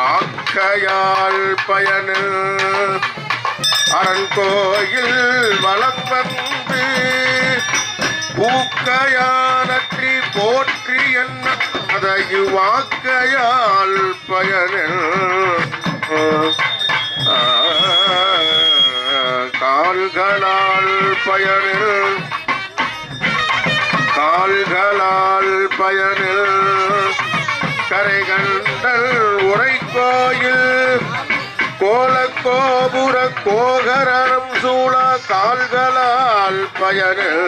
ஆக்கையால் பயனில் அரண்கோயில் வலம் வந்து பூக்கையானற்றி போற்றி என்ன அதையு வாக்கையால் பயனில் கால்களால் பயனில் கரைகண்டல் உரைக்கோயில் கோலக்கோபுர கோகரம் சூழ கால்களால் பயனில்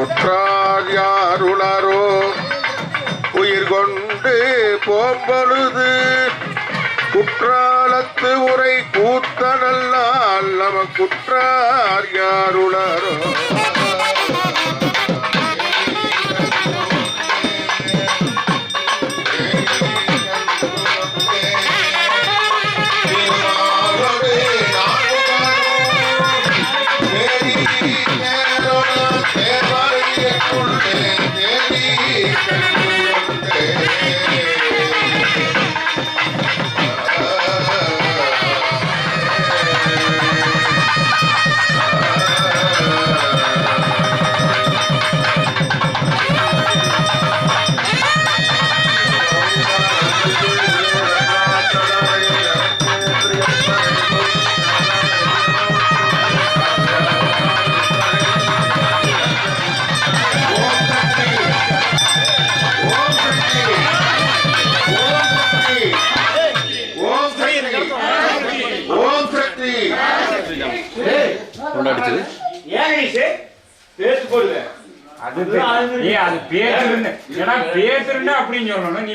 உற்றார் யாருளரோ உயிர் கொண்டு போம்பொழுது குற்றாலத்து உரை கூத்தனல்லால் நம குற்றார் யாருளரோ. பேசுறேன்னா அப்படின்னு சொல்லணும். நீ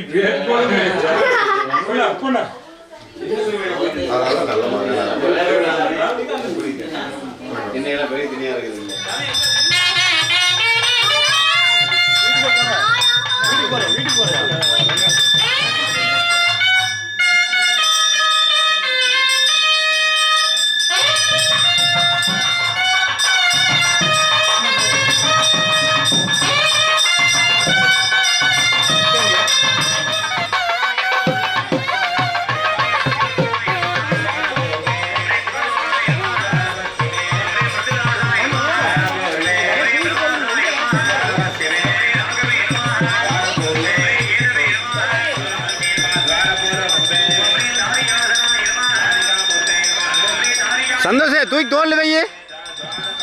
சந்தோஷே தூக்கி தோல் வையே,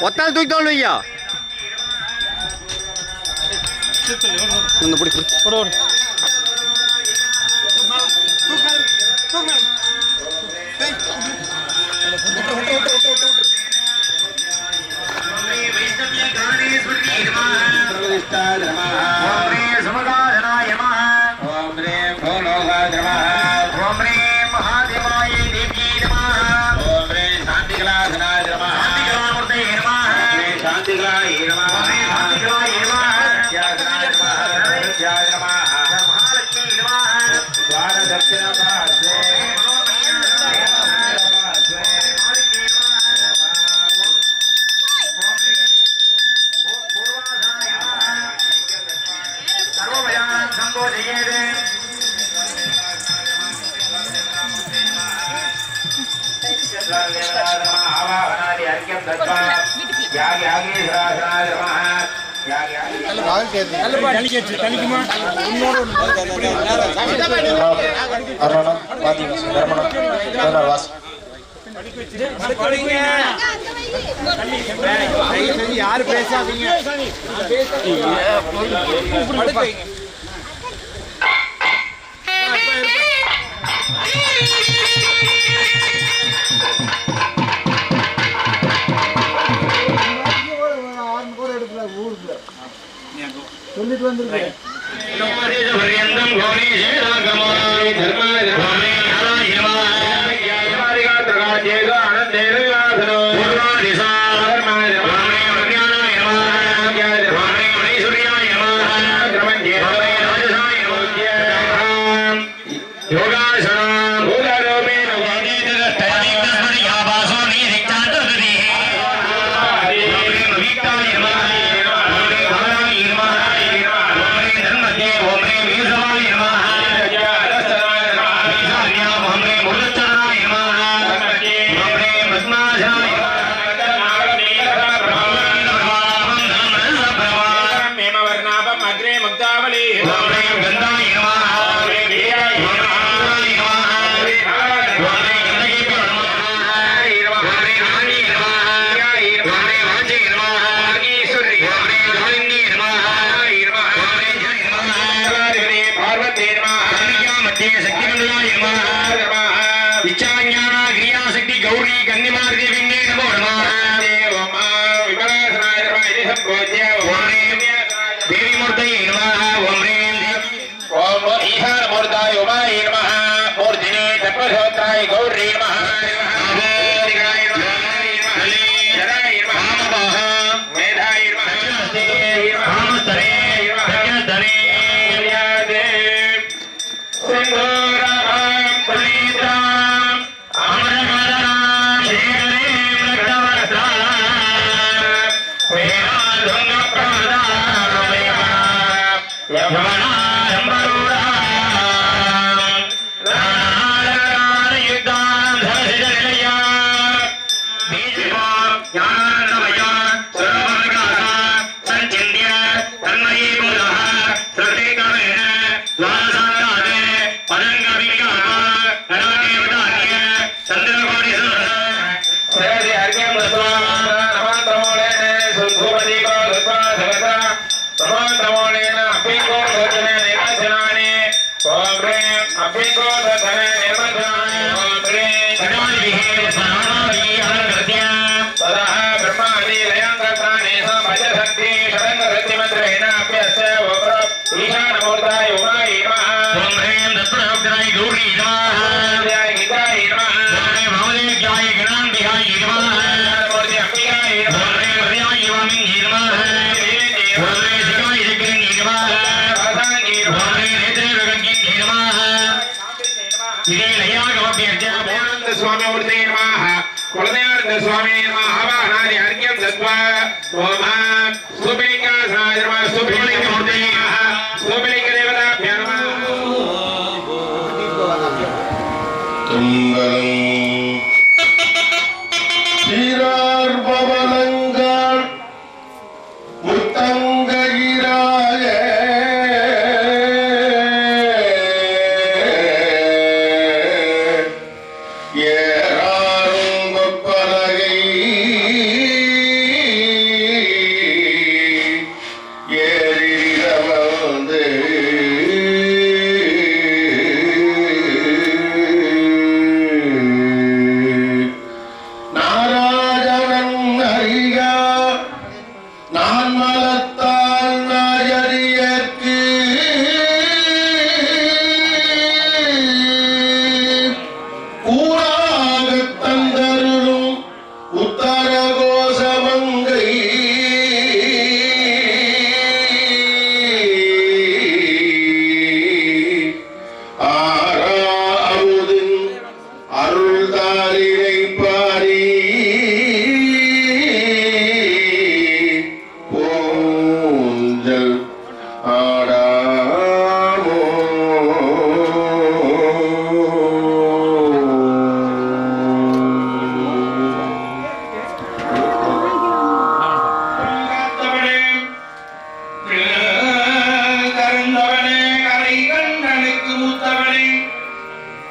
ஒத்தால் தூக்கி தோல் வையா. பிடி யாரு பேசாதீங்க சொல்லிட்டு வந்துருக்கேன்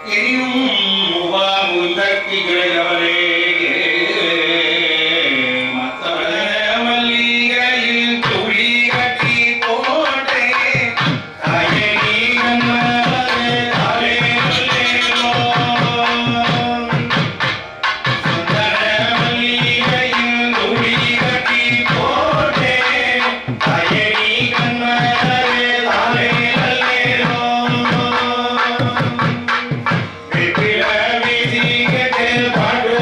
எரியும் முந்தக்கி கிளையவரே மல்லிகையில் துளி கட்டி போட்டே தாயணி கண்ணாலே தாலே சொல்லேனோ சுந்தர மல்லிகையில் துளி கட்டி போட்டே தாயணி கண்ணாலே தாலே சொல்லேனோ வெற்றில வீதிகத்தில் பாடு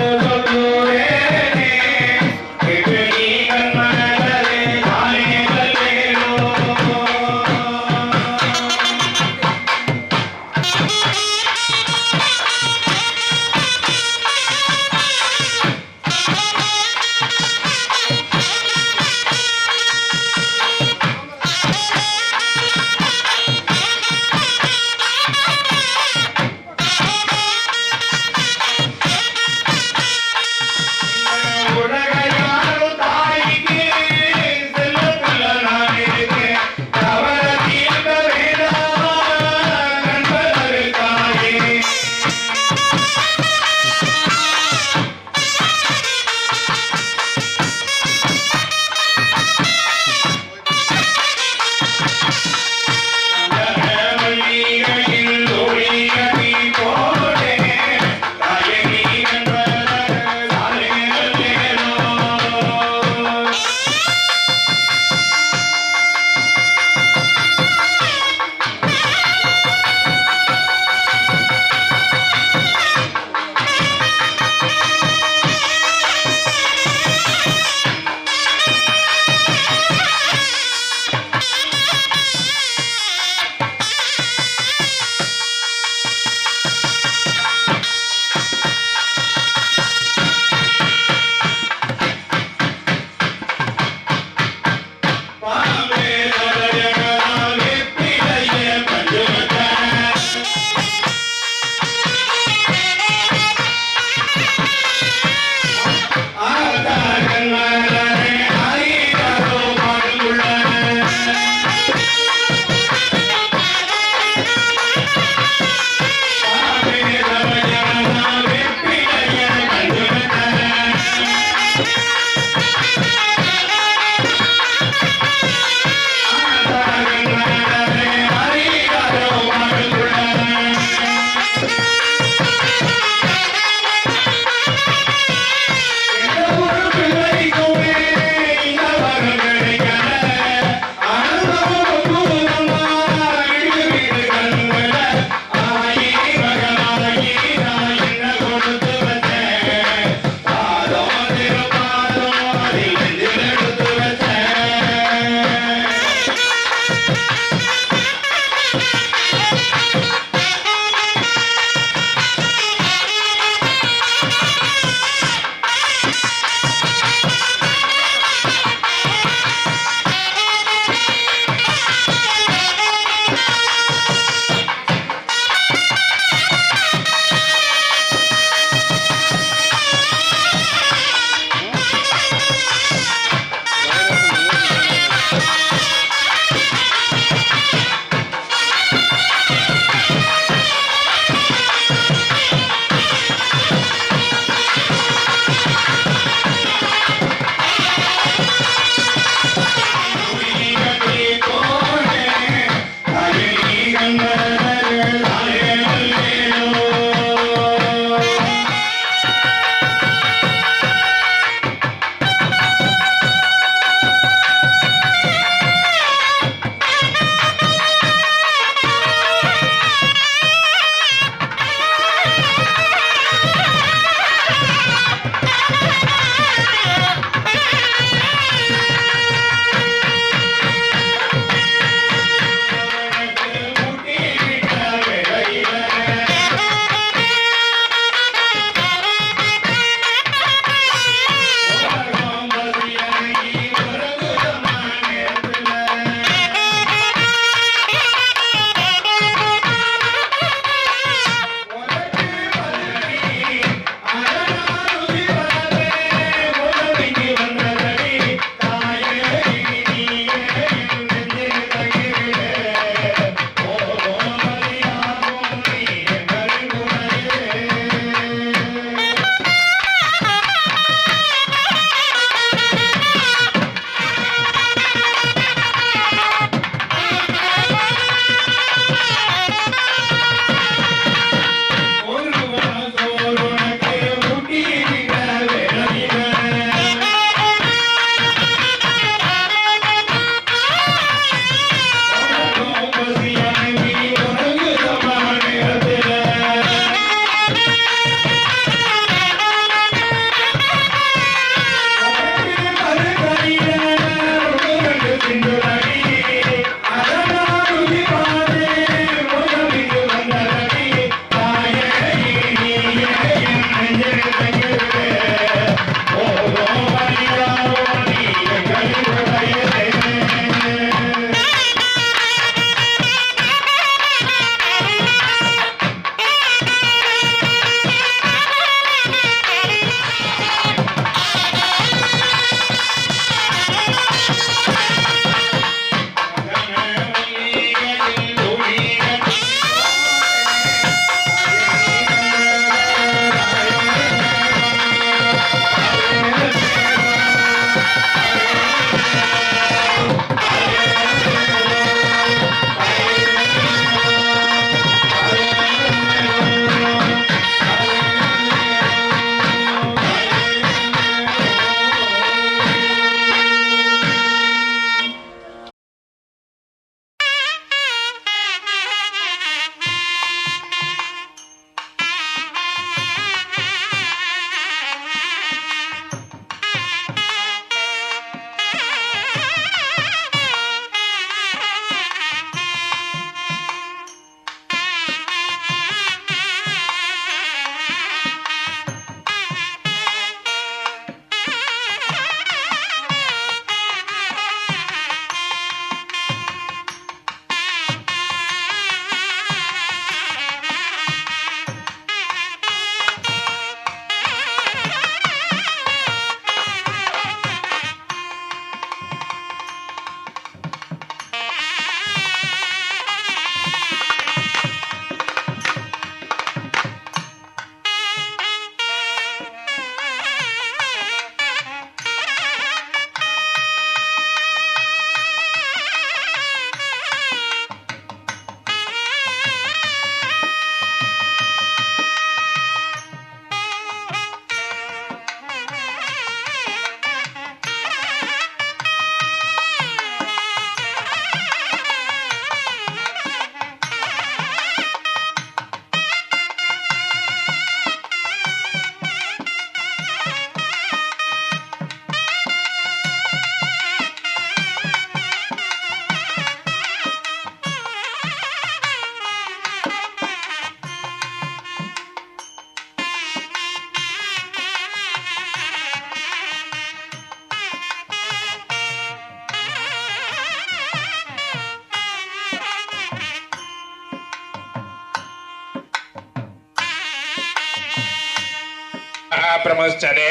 प्रमुच्यते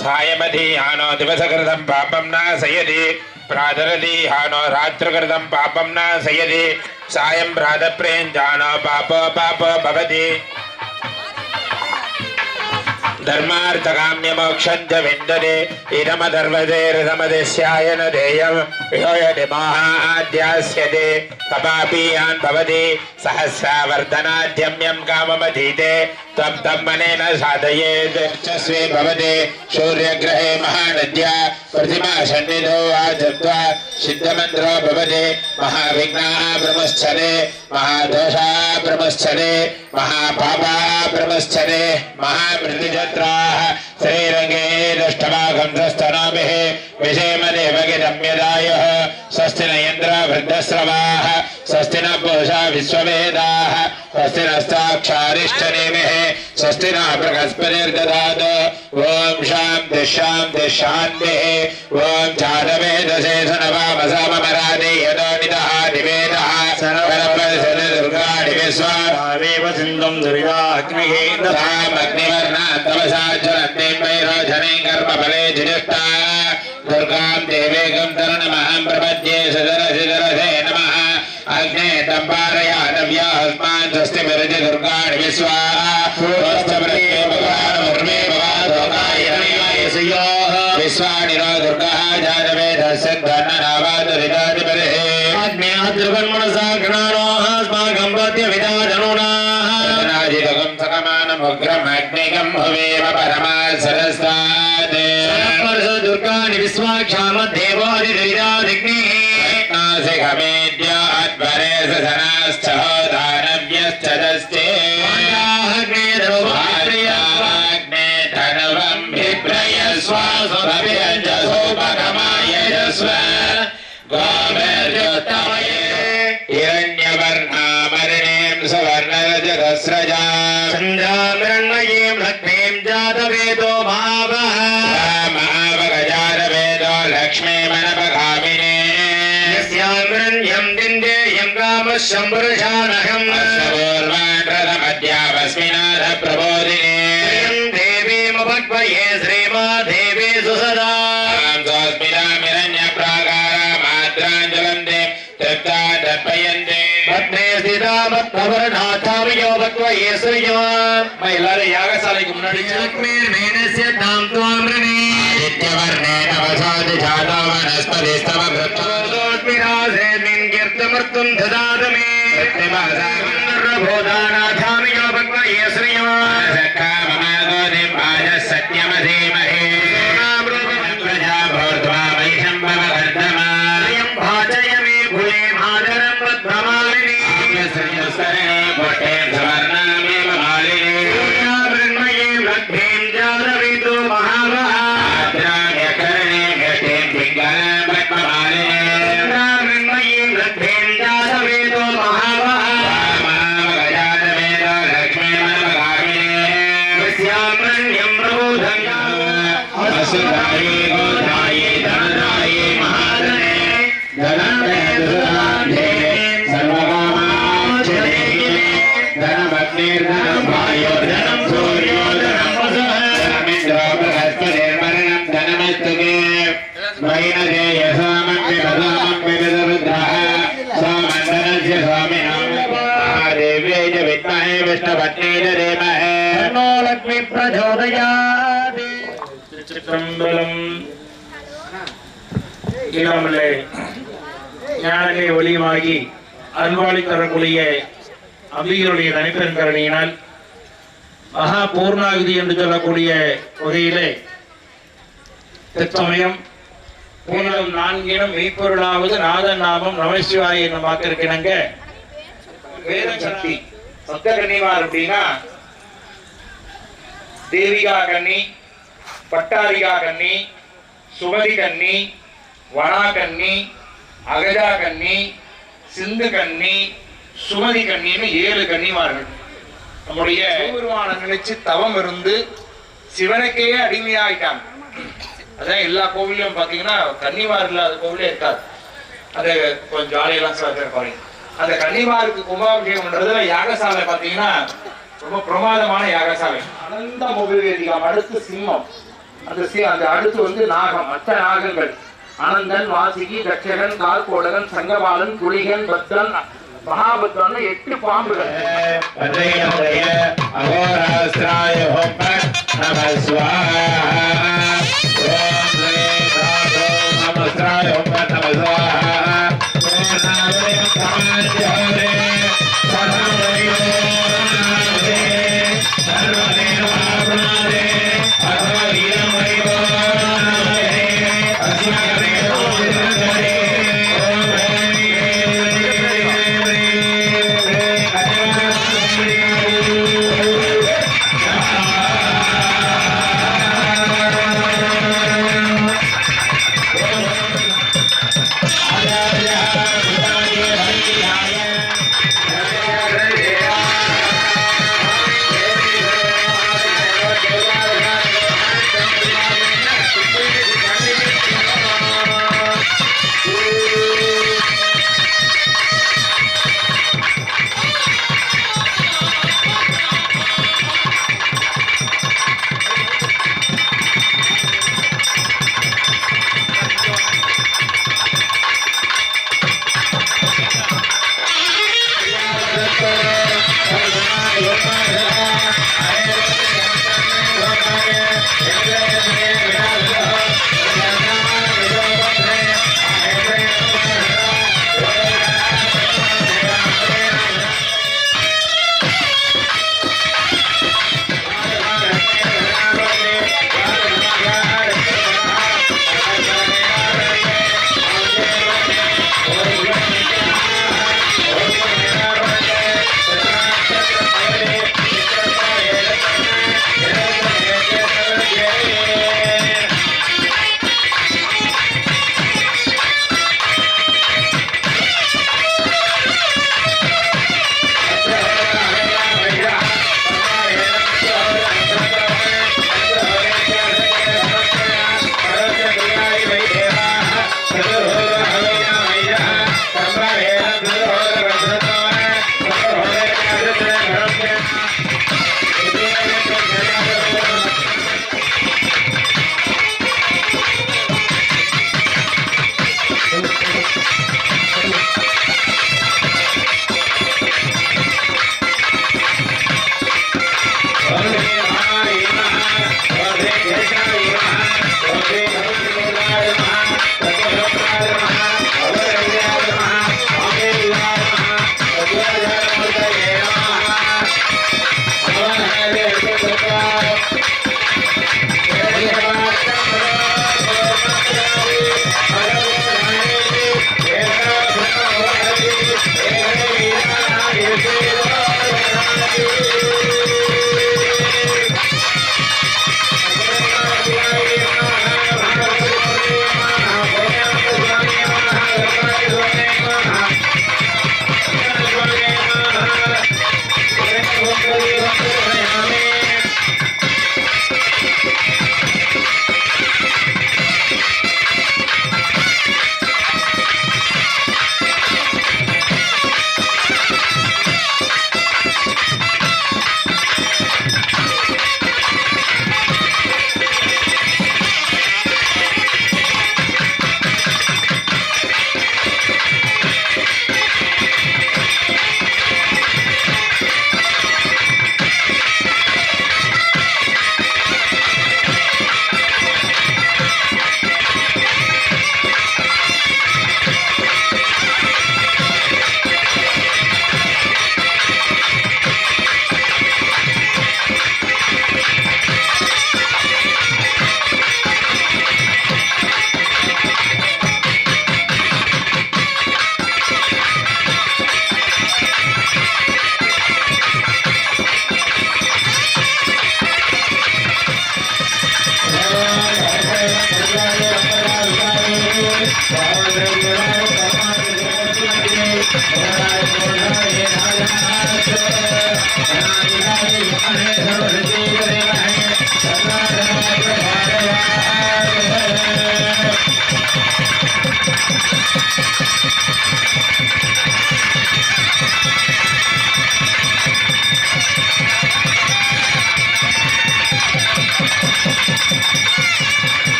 सायमधीहानो दिवसकृतं पापं नाशयति प्रातरदीहानो रात्रकृतं पापं नाशयति सायं प्रातःप्रेञ्जानो पापो पापो भवति धर्मार्थकाम्यमोक्षं च विन्दते इदमधर्मदेरसमदिस्यायन देयं यो यदि मोहाद्यास्यते तपापीयान् भवति सहस्रावर्धनाद्यम्यं काममधीते त्वं तं मनेन साधयेत् चस्वे भवति सूर्यग्रहे महानद्या प्रतिमा सन्निधौ आचत्वा सिद्धमन्त्रो भवति महाविघ्नाः प्रमुच्यते महादोषाः प्रमुच्यते महापापाः प्रमुच्यते महामृत्युजत्राः श्रीरङ्गे दष्टभागं दस्तनाभिः विषेमदेवगिरम्यदायः स्वस्ति न इन्द्रो वृद्धस्रवाः स्वस्ति न पूषा विश्ववेदाः स्वस्ति नस्ताक्षारिष्ठनेमिः स्वस्ति न बृहस्पतिर्दधातु ॐ शान्तिः शान्तिः शान्तिः ॐ जातवेदसे सुनवामसामरादे यतो निदः निवेदः सर्वपरिसरदुर्गाणि विश्वामेव सिन्धुं दुरिदाग्निः दधामग्निवर्णान् तमसा ज्वलन्तीं वैरोचने कर्मफले जिजुष्टा दुर्गां देवीं तरणमहं प्रपद्ये सुदरसिदरसे नमः अग्ने तं पारयानव्यास्मान् स्वस्ति विरज दुर्गाणि विश्वाः विश्वाणि नो दुर्गः जातवेदस्य धननावादुरिदाधिपतिः अग्न्याः त्रिवर्मणसा गणानो अस्माकं पद्यविदाधनुनाः सकमानमुग्रम् अग्निकं भवेम परमासरस्तात् दुर्गाणि विश्वाक्षामदेवादिविदाधिग्निः नासिकमेद्याद्वरे सधनाश्च दानव्यश्च दस्ते अग्ने धनुवं विप्रयस्व स्वभिरञ्जसोपगमायजस्व गोमेर्योत्तमये हिरण्यवर्णामरिणीं सुवर्णरजतस्रजां सन्ध्यामृण्मयीं लक्ष्मीं जातवेदो भावः महावगजातवेदो लक्ष्मीमनपगामिने यस्यामृण्यं दिन्देयं कामशम्पुरुषानहम् पूर्वान् रथमद्यावस्मिनाथ प्रबोधिने देवीमुपक्वये श्रीमादेवी सुसदा स्वस्मितामिरण्यप्राकारामाद्राञ्जलन्ते तृप्ता दर्पयन्ते पत्ने स्थितामत्तवर्णाथावियोपक्वये श्रियो महिलारे यागशाலைக்கு முன்னாடி लक्ष्मीर्मेणस्य तां त्वामृणे आदित्यवर्णे नवसादि जातो वनस्पतिस्तव भृत्तोस्मिरासेमिन् कीर्तमर्तुं ददातमे भूतानाथावियोपक्वये श्रियो सकाममागोदिपाज सत्यमधीमहे प्रजा भूर्ध्वा वैशम्भवगर्धमा भाचय मे भुले मादरं पद्ममालिनी श्रीयस्तरणे पुष्टे सुवर्णामेव मालिनी मृण्मयीं लक्ष्मीं जातवेदो महावः आद्राण्यकरणे घृष्टीं पिङ्गलां पद्ममालिनी मृण्मयीं लक्ष्मीं जातवेदो महावः महावगजातवेदो लक्ष्मीमनपगामिनी यस्यामृण्यं प्रबोधन्या असुराये गोदाये धनदाये महाधने धनन्दे दुरान्धे सर्वकामाक्षदेहिने धनभग्निर्धनं वायुर्धनं सूर्योर्धनं वसुः धनमिन्द्रो बृहस्पतिर्मरणं धनमस्तुके वैनदे यसामग्निरसामग्निरुद्रः सोमन्दनस्य स्वामिनो महादेव्यै च विद्महे विष्णुपत्न्यै च धीमहि तन्नो लक्ष्मी प्रचोदयात् திருச்சிற்றம்பலம். இளமலை ஞானலே ஒளியுமாகி அன்பாளி தரக்கூடிய அம்பிகளுடைய தனிப்பெரும் கருணையினால் மகா பூர்ணாகுதி என்று சொல்லக்கூடிய வகையிலே தற்சமயம் பூர்ணம் நான்கினும் மெய்ப்பொருளாவது நாதன் நாமம் நமசிவாய என்னும் வாக்கிற்கிணங்க வேத சக்தி சப்த கன்னிமார் அப்படின்னா தேவிகா கன்னி, பட்டாரிகா கன்னி, சுமதி கன்னி, வனா கன்னி, அகஜா கன்னி, சிந்து கன்னி, சுமதி கன்னின்னு 7 கன்னிமார்கள். நம்முடைய பெருமான நினைச்சு தவம் இருந்து சிவனுக்கே அடிமையாயிட்டாங்க. அதான் எல்லா கோவிலையும் பாத்தீங்கன்னா கன்னிமார் இல்லாத கோவிலே இருக்காது. அது கொஞ்சம் ஜாலியெல்லாம் பாருங்க. அந்த கன்னிமாருக்கு கும்பாபிஷேகம்ன்றதுல யாகசாலை பாத்தீங்கன்னா ரொம்ப பிரமாதமான யாகசாலை. அனந்த முகவேதிகம், அடுத்து சிம்மம், அந்த அடுத்து வந்து நாகம், மற்ற நாகங்கள் அனந்தன், வாசுகி, தட்சகன், கால்கோடகன், சங்கபாலன், புலிகன், பத்ரன், மகாபத்ரன், 8 பாம்புகள்.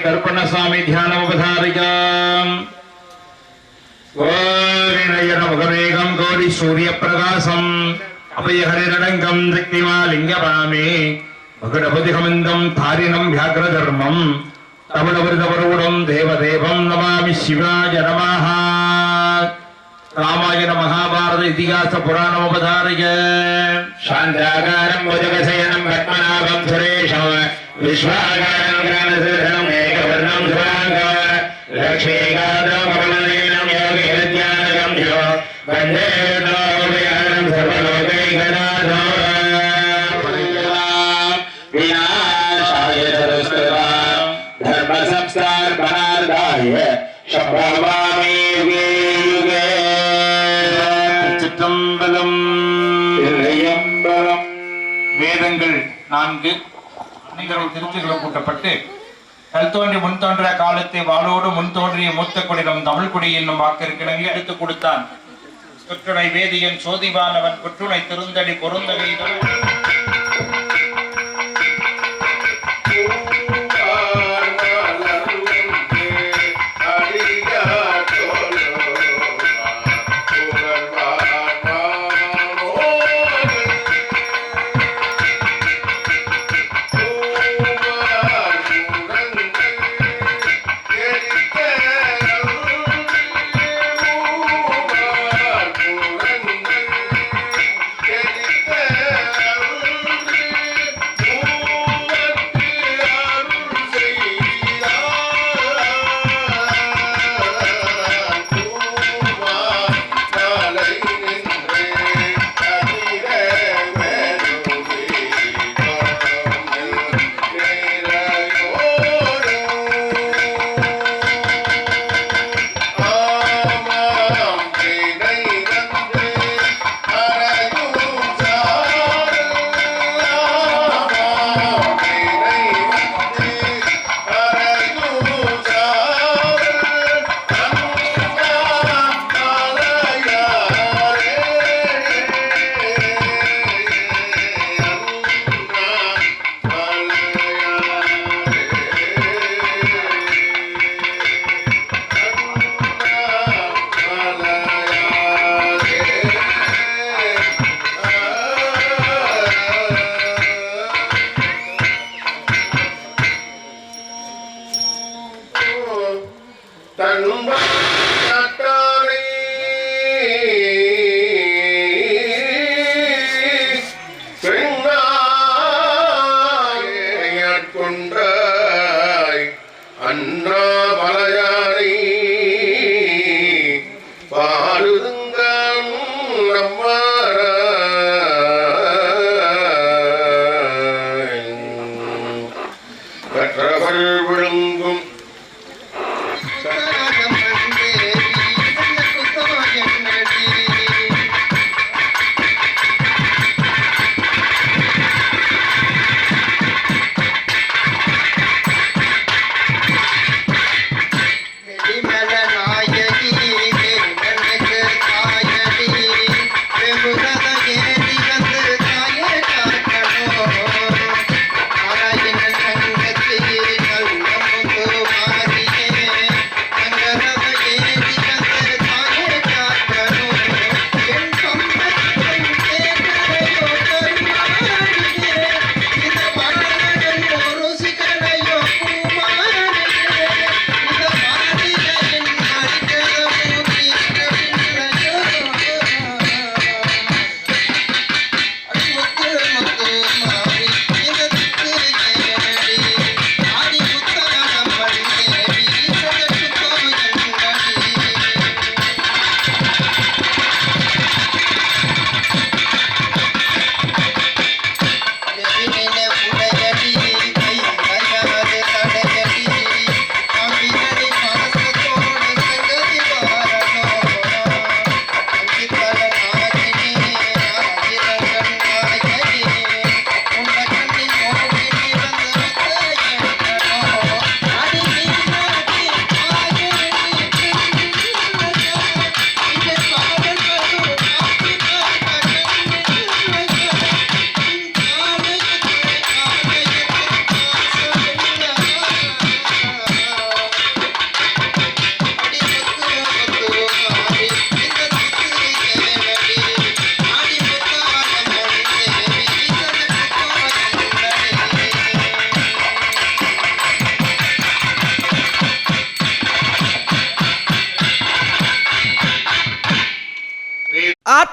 கருப்பண்ணசாமி தியானோபதாரிகாம் கோரிநயன முகமேகம் கோடி சூரிய பிரகாசம் அபயஹரிரடங்கம் சக்திமாலிங்கபாமி மகுடபதிகமந்தம் தாரிணம் வியாக்ர தர்மம் தமிழவருதவருடம் தேவதேவம் நமாமி சிவாய நமஹ. ராமாயண மகாபாரத இதிகாச புராணோபதாரய சாந்தாகாரம் புஜகசயனம் பத்மநாபம் சுரேஷம் விஸ்வாகாரம் கிராமசிரனம் ஏகவர்ணம் சுராங்கம் லக்ஷ்மீகாந்தம் கமலநயனம் யோகியத்யானகம் யோ வந்தே லோகவிஹாரம் சர்வலோகைகநாதம் விநாசாய சரஸ்வதாம் தர்ம சம்ஸ்தார்பணார்த்தாய சம்பவாமி யுகே யுகே. சிற்றம்பலம். வேதங்கள் 4 அனைவரும் திருச்சிகளும் கூட்டப்பட்டு கல் தோன்றி முன் தோன்ற காலத்தை வாளோடு முன் தோன்றிய மூத்த குடிடம் தமிழ் குடி என்னும் வாக்கிற்கிணங்கி எடுத்துக் கொடுத்தான். சொற்றுணை வேதியன் சோதிவானவன் குற்றுணை திருந்தடி பொருந்தகை Thank you.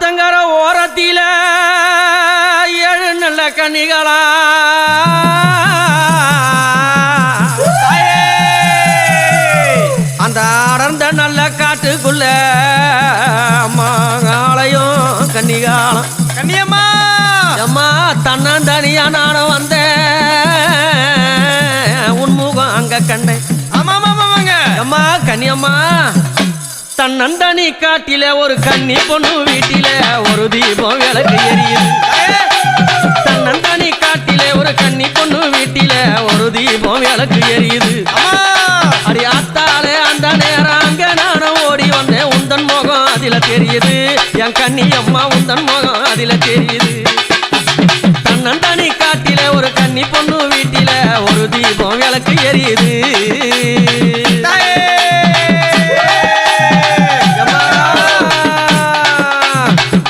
ஆத்தங்கர ஓரத்தில 7 நல்ல கன்னிகளா அந்த அடர்ந்த நல்ல காட்டுக்குள்ள மாங்காளையும் கன்னிகாலம் கண்ணியம்மா அம்மா தன்னந்தனியா நானும் வந்தேன் உன்முகம் அங்க கண்டேன் ஆமாங்க அம்மா கன்னியம்மா தன்னந்தனி காட்டில ஒரு கன்னி பொண்ணு வீட்டில ஒரு தீபம் விளக்கு எரியுது தன்னந்தனி காட்டில ஒரு கன்னி பொண்ணு வீட்டில ஒரு தீபம் விளக்கு எரியுது அடி ஆத்தாலே அந்த நேரம் அங்க நானும் ஓடி வந்தேன் உந்தன் முகம் அதில தெரியுது என் கன்னி அம்மா உந்தன் முகம் அதில தெரியுது தன்னந்தனி காட்டில ஒரு கன்னி பொண்ணு வீட்டில ஒரு தீபம் விளக்கு எரியுது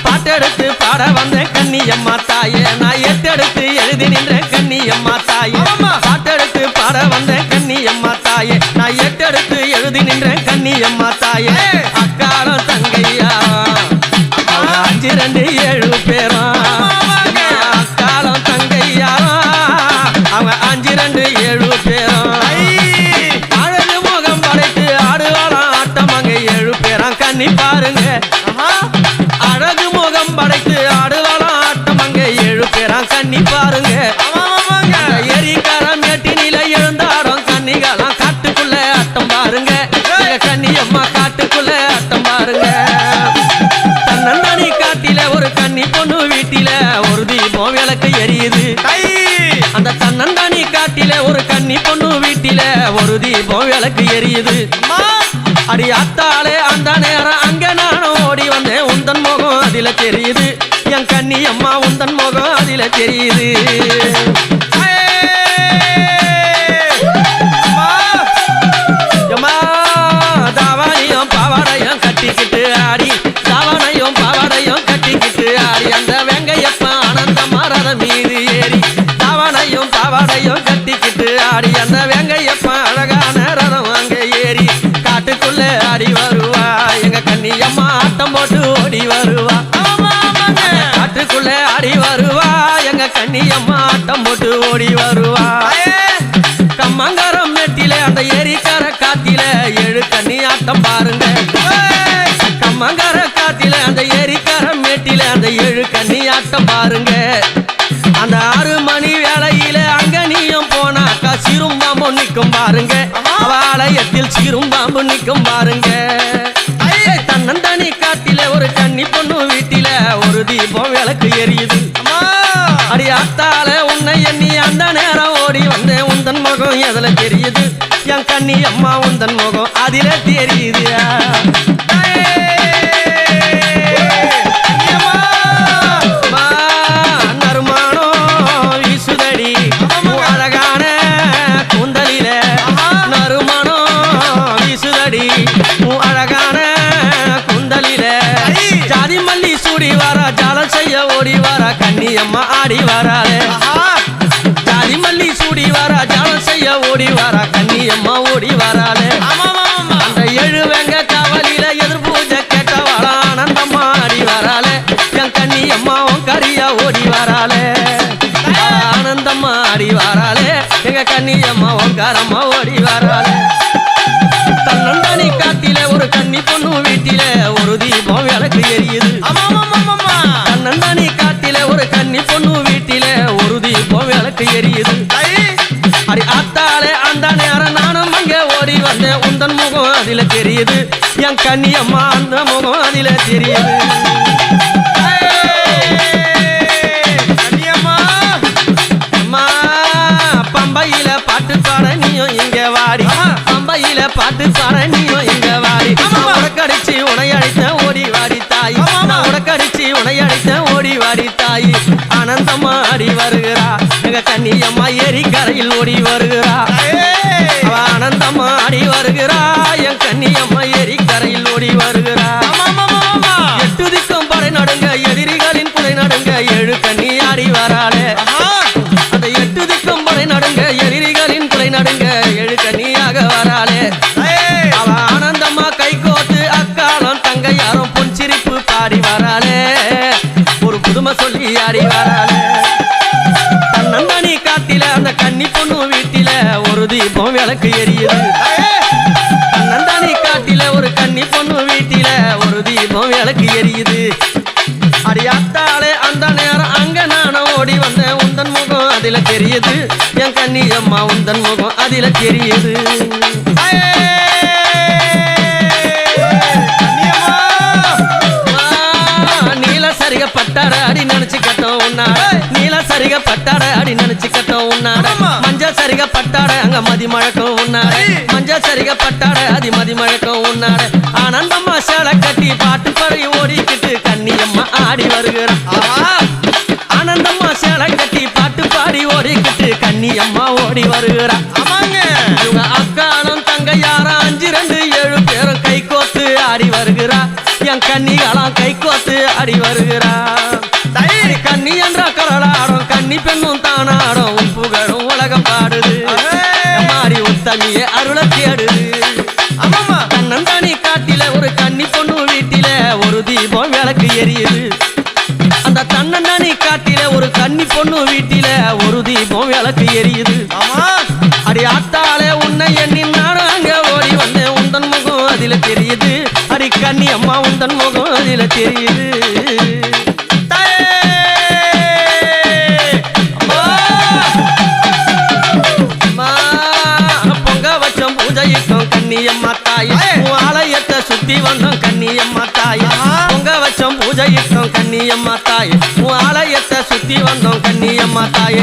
பாட்டெடுத்து பாட வந்தேன் கன்னியம்மா தாயே நான் எட்டெடுத்து எழுதி நின்றேன் கன்னியம்மா தாயே பாட்டெடுத்து பாட வந்தேன் கன்னியம்மா தாயே நான் எட்டெடுத்து எழுதி நின்றேன் கன்னியம்மா தாயே அக்காலம் தங்கையா 5 2 7 பேரும் அக்காலம் தங்கையா அவங்க 5 2 7 பேரும் அழகு முகம் படைத்து ஆடுவாளாம் ஆட்டம் அங்க 7 பேரும் கண்ணி பாருங்க அழகு முகம் படைத்து ஆடுவாளாம் ஆட்டம் அங்க 7 பேரும் கண்ணி பாருங்க எரிக்காரம் மேட்டினில எழுந்தாடும் கன்னிகாலம் காட்டுக்குள்ள ஆட்டம் பாருங்க கன்னியம்மா காட்டுக்குள்ள ஆட்டம் பாருங்க தன்னந்தனி காட்டில ஒரு கன்னி பொண்ணு வீட்டில ஒரு தீபம் விளக்கு எரியுது அந்த தன்னந்தனி காட்டில ஒரு கன்னி பொண்ணு வீட்டில ஒரு தீபம் விளக்கு எரியுது அடி அத்தாலே அந்த நேரம் அங்க நானும் ஓடி வந்தேன் உந்தன் முகம் அதில தெரியுது என் கன்னி அம்மா உந்தன் முகம் அதில தெரியுது தாவணையும் பாவாடையும் கட்டிக்கிட்டு ஆடி தாவணையும் பாவாடையும் கட்டிக்கிட்டு ஆடி அந்த வெங்கையப்ப ஆனந்த மரத மீது ஏறி தாவணையும் பாவாடையும் கட்டிக்கிட்டு ஆடி அந்த வெங்கையப்ப அழகான ரதம் அங்க ஏறி காட்டுக்குள்ள ஆடி வருவா எங்க கன்னியம்மா ஆட்டம் போட்டு ஓடி வருவா காட்டுக்குள்ள ஆடி வருவா எங்க கன்னியம்மா ஆட்டம் போட்டு ஓடி வருவா கம்மங்கரம் மெட்டில அந்த ஏரிக்கர காத்தில 7 கன்னி ஆட்டம் பாருங்க கம்மங்கர காத்தில அந்த ஏரிக்கர மேட்டில அந்த 7 கன்னி ஆட்டம் பாருங்க அந்த 6 மணி வேளையில அங்க நீயும் போனாக்கா சிறும்பாம்பு நிக்கும் பாருங்க ஆலயத்தில் சிறும்பாம்பு நிக்கும் பாருங்க தன்னந்தனி காட்டில ஒரு கன்னி பொண்ணு வீட்டில ஒரு தீபம் விளக்கு எரியுது அடி ஆத்தால உன்னை எண்ணி அந்த நேரம் ஓடி வந்தேன் உந்தன் முகம் எதுல தெரியுது என் கன்னி அம்மா உந்தன் முகம் அதில தெரியுது நறுமானோ வீசுதடி அழகான கூந்தலில நறுமானோ வீசுதடி அழகான கூந்தலில ஜாதி மல்லி சூடி வர ஜாலம் செய்ய ஓடி வர கன்னியம்மா ஆடி வராளே ஜாதி மல்லி சூடி வர ஜாலம் செய்ய ஓடி வர கன்னியம்மா ஓடி வராளே அந்த 7 வெங்க காவலில எதிர் பூஜை கேட்டவாளா ஆனந்தம்மா ஆடி வராளே என் கன்னியம்மாவும் கரியா ஓடி வராளே ஆனந்தம்மா ஆடி வராளே எங்க கன்னியம்மாவும் காரம்மா ஓடி வராளே தன்னந்தனி காட்டில ஒரு கன்னி பொண்ணு வீட்டில ஒரு தீபம் விளக்கு எரியுது தன்னந்தனி காட்டில ஒரு கன்னி பொண்ணு வீட்டில ஒரு தீபம் விளக்கு எரியுது அடி ஆத்தாலே அந்த நேரம் நானும் அங்க ஓடி வந்தேன் உந்தன் முகம் அதில தெரியுது என் கன்னி அம்மா அந்த முகம் அதில தெரியுது பம்பையில பாட்டு பாட நீயும் இங்க வாடி பம்பையில பாட்டு பாட நீயும் இங்க வாடி உடக்கடிச்சு உனை அழைத்த ஓடி வாடி தாய் உடக்கடிச்சு உனை அழைத்த ஓடி வாடி தாய் ஆனந்தம்மா ஆடி வருகிறா எங்க கன்னியம்மா ஏரிக்கரையில் ஓடி வருகிறா ஆனந்தம்மா ஆடி வருகிறா என் கன்னியம்மா ஏரிக்கரையில் ஓடி வருகிறா 8 திக்கும் படை நடுங்க எதிரிகளின் குடை நடுங்க 7 கன்னி ஆடி வராளே அந்த 8 திக்கும் படை நடுங்க எதிரிகளின் குடை நடுங்க 7 கன்னியாக வராளே அவ ஆனந்தம்மா கை கோத்து அக்காலம் தங்க யாரும் பொன் சிரிப்பு பாடி வராளே வீட்டில ஒரு தீபம் விளக்கு எரியுது தன்னந்தானி காட்டில ஒரு கன்னி பொண்ணு வீட்டில ஒரு தீபம் விளக்கு எரியுது அடியாத்தாலே அந்த நேரம் அங்க நானும் ஓடி வந்தேன் உந்தன் முகம் அதில தெரியுது என் கன்னி அம்மா உந்தன் முகம் அதில தெரியுது நீல சரிக பட்டாட அடி நினைச்சு கட்டோம் உன்னாட நீல சரிக பட்டாட அடி நினைச்சு கட்டோம் உன்னாட மஞ்சள் சரிக பட்டாட அங்க மதி மழக்கம் உன்னாட மஞ்சள் சரிக பட்டாட அதி மதி மழக்கம் உன்னாட ஆனந்தம்மா சேலை கட்டி பாட்டு பறி ஓடிக்கிட்டு கன்னியம்மா ஆடி வருகிறான் ஆனந்தம்மா சேலை கட்டி பாட்டு பாடி ஓடிக்கிட்டு கன்னியம்மா ஓடி வருகிறான் இவங்க அக்காலும் தங்க யாரும் 5 2 7 பேரும் கை கோத்து ஆடி வருகிறா என் கன்னிகாலம் கை கோத்து ஆடி வருகிறா கன்னி என்ற கரலாடும் கன்னி பெண்ணும் தானாடும் உன் புகழும் உலகம் பாடுது மாறி உத்தமியே அருளை தேடுது தன்னந்தானி காட்டில ஒரு கன்னி பொண்ணு வீட்டில ஒரு தீபம் விளக்கு எரியுது அந்த தன்னந்தானி காட்டில ஒரு கன்னி பொண்ணு வீட்டில ஒரு தீபம் விளக்கு எரியுது அடி ஆத்தாலே உன்னை எண்ணி நானும் அங்க ஓடி வந்தேன் உந்தன் முகம் அதில தெரியுது அடி கன்னி அம்மா உந்தன் முகம் அதில தெரியுது பொங்க வச்சோம் பூஜையிட்டோம் கன்னியம்மா தாய் ஆலயத்தை சுத்தி வந்தோம் கன்னியம்மா தாய் பொங்க வச்சோம் பூஜையிட்டோம் கன்னியம்மா தாய் ஆலயத்தை சுத்தி வந்தோம் கன்னியம்மா தாய்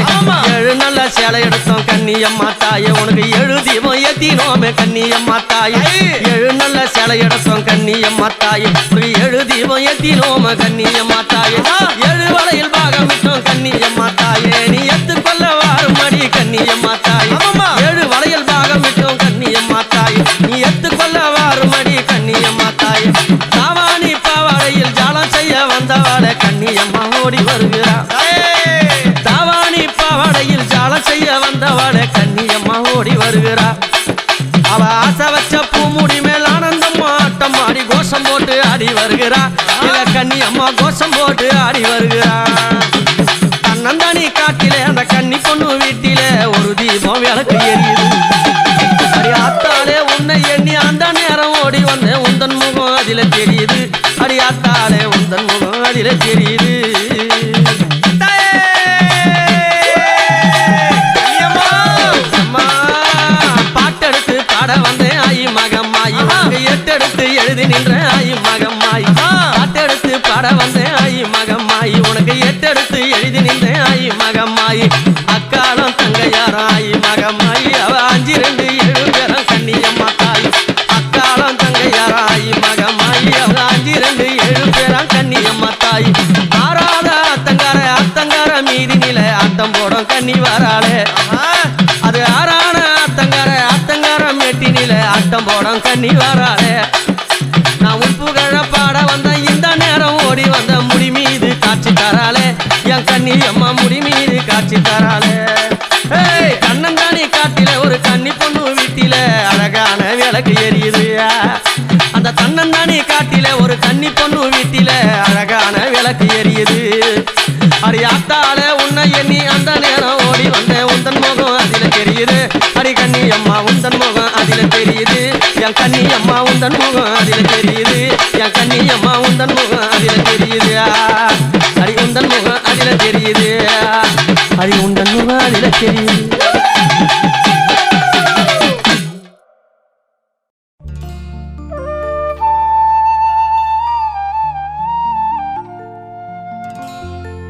7 நல்ல சேலை எடுத்தோம் கன்னியம்மா தாய் உனக்கு 7 தீபம் ஏத்தினோமே கன்னியம்மா தாய் 7 நல்ல சேலை எடுத்தோம் கன்னியம்மா தாய் உனக்கு 7 தீபம் ஏத்தினோமே கன்னியம்மா தாய் 7 வளையல் பாகம் விட்டோம் கன்னியம்மா தாயே நீ எத்துக்கொள்ள வாரும் மடி கன்னியம்மா தாய் 7 வளையல் பாகம் விட்டோம் கன்னியம்மா தாய் நீ எத்துக்கொள்ள வாரும் மடி கன்னியம்மா தாய் தாவாணி பாவாடையில் ஜாலம் செய்ய வந்தவாளை கன்னியம்மா ஓடி வருகிறார் தாவாணி பாவாடையில் ஜாலம் செய்ய வந்தவாளை கன்னியம்மா ஓடி வருகிறார் அவ ஆசை வச்ச பூமுடி மேல் ஆனந்தம்மா ஆட்டம் ஆடி கோஷம் போட்டு ஆடி வருகிறா கன்னியம்மா கோஷம் போட்டு ஆடி வருகிறா தன்னந்தானி காட்டிலே அந்த கன்னி பொண்ணு வீட்டிலே ஒரு தீபம் விளக்கு எரியுது அடி ஆத்தாலே உன்னை எண்ணி அந்த நேரம் ஓடி வந்தேன் உந்தன் முகம் அதில தெரியுது அடி ஆத்தாலே உந்தன் முகம் அதில தெரியுது பாட்டெடுத்து பாட வந்தேன் ஆயி மகம்மாயி 8 எடுத்து எழுதி நின்ற ஆயி மகம்மாயி பாட்டெடுத்து பாட வந்தேன் ஆயி மகம்மாயி உனக்கு 8 எடுத்து எழுதி நின்றேன் ஆயி மகம்மாயி அக்காலம் தங்கையாரம் ஆயி மகம்மாயி அவ 5 2 7 பேரும் கன்னியம்மா தாய் அக்காலம் தங்கையாரம் ஆயி மகம்மாயி அவ 5 2 7 பேரும் கன்னியம்மா தாய் ஆறாத அத்தங்கார மீதி நில ஆட்டம் போடும் கன்னி வராளே அது ஆறான அத்தங்கார மேட்டி நில ஆட்டம் போடும் கன்னி வராளே நான் உன் புகழ பாட வந்த இந்த நேரம் ஓடி வந்த முடி மீது காட்சி தராளே என் கன்னி அம்மா முடி மீது காட்சி தராளே கண்ணந்தானி காட்டில ஒரு கன்னி பொண்ணு வீட்டில அழகான விளக்கு எரியுது அந்த தன்னந்தானி காட்டில ஒரு கன்னி பொண்ணு வீட்டில அழகான விளக்கு எரியுது அடி ஆத்தால உன்னை எண்ணி அந்த நேரம் ஓடி வந்தேன் உந்தன் முகம் அதில தெரியுது அடி கன்னி அம்மா உந்தன் முகம் அதில தெரியுது என் கன்னி அம்மா உந்தன் முகம் அதில தெரியுது என் கன்னி அம்மா உந்தன் முகம் அதில தெரியுது அடி உந்தன் முகம் அதில தெரியுது அடி உந்தன் முகம் அதில தெரியுது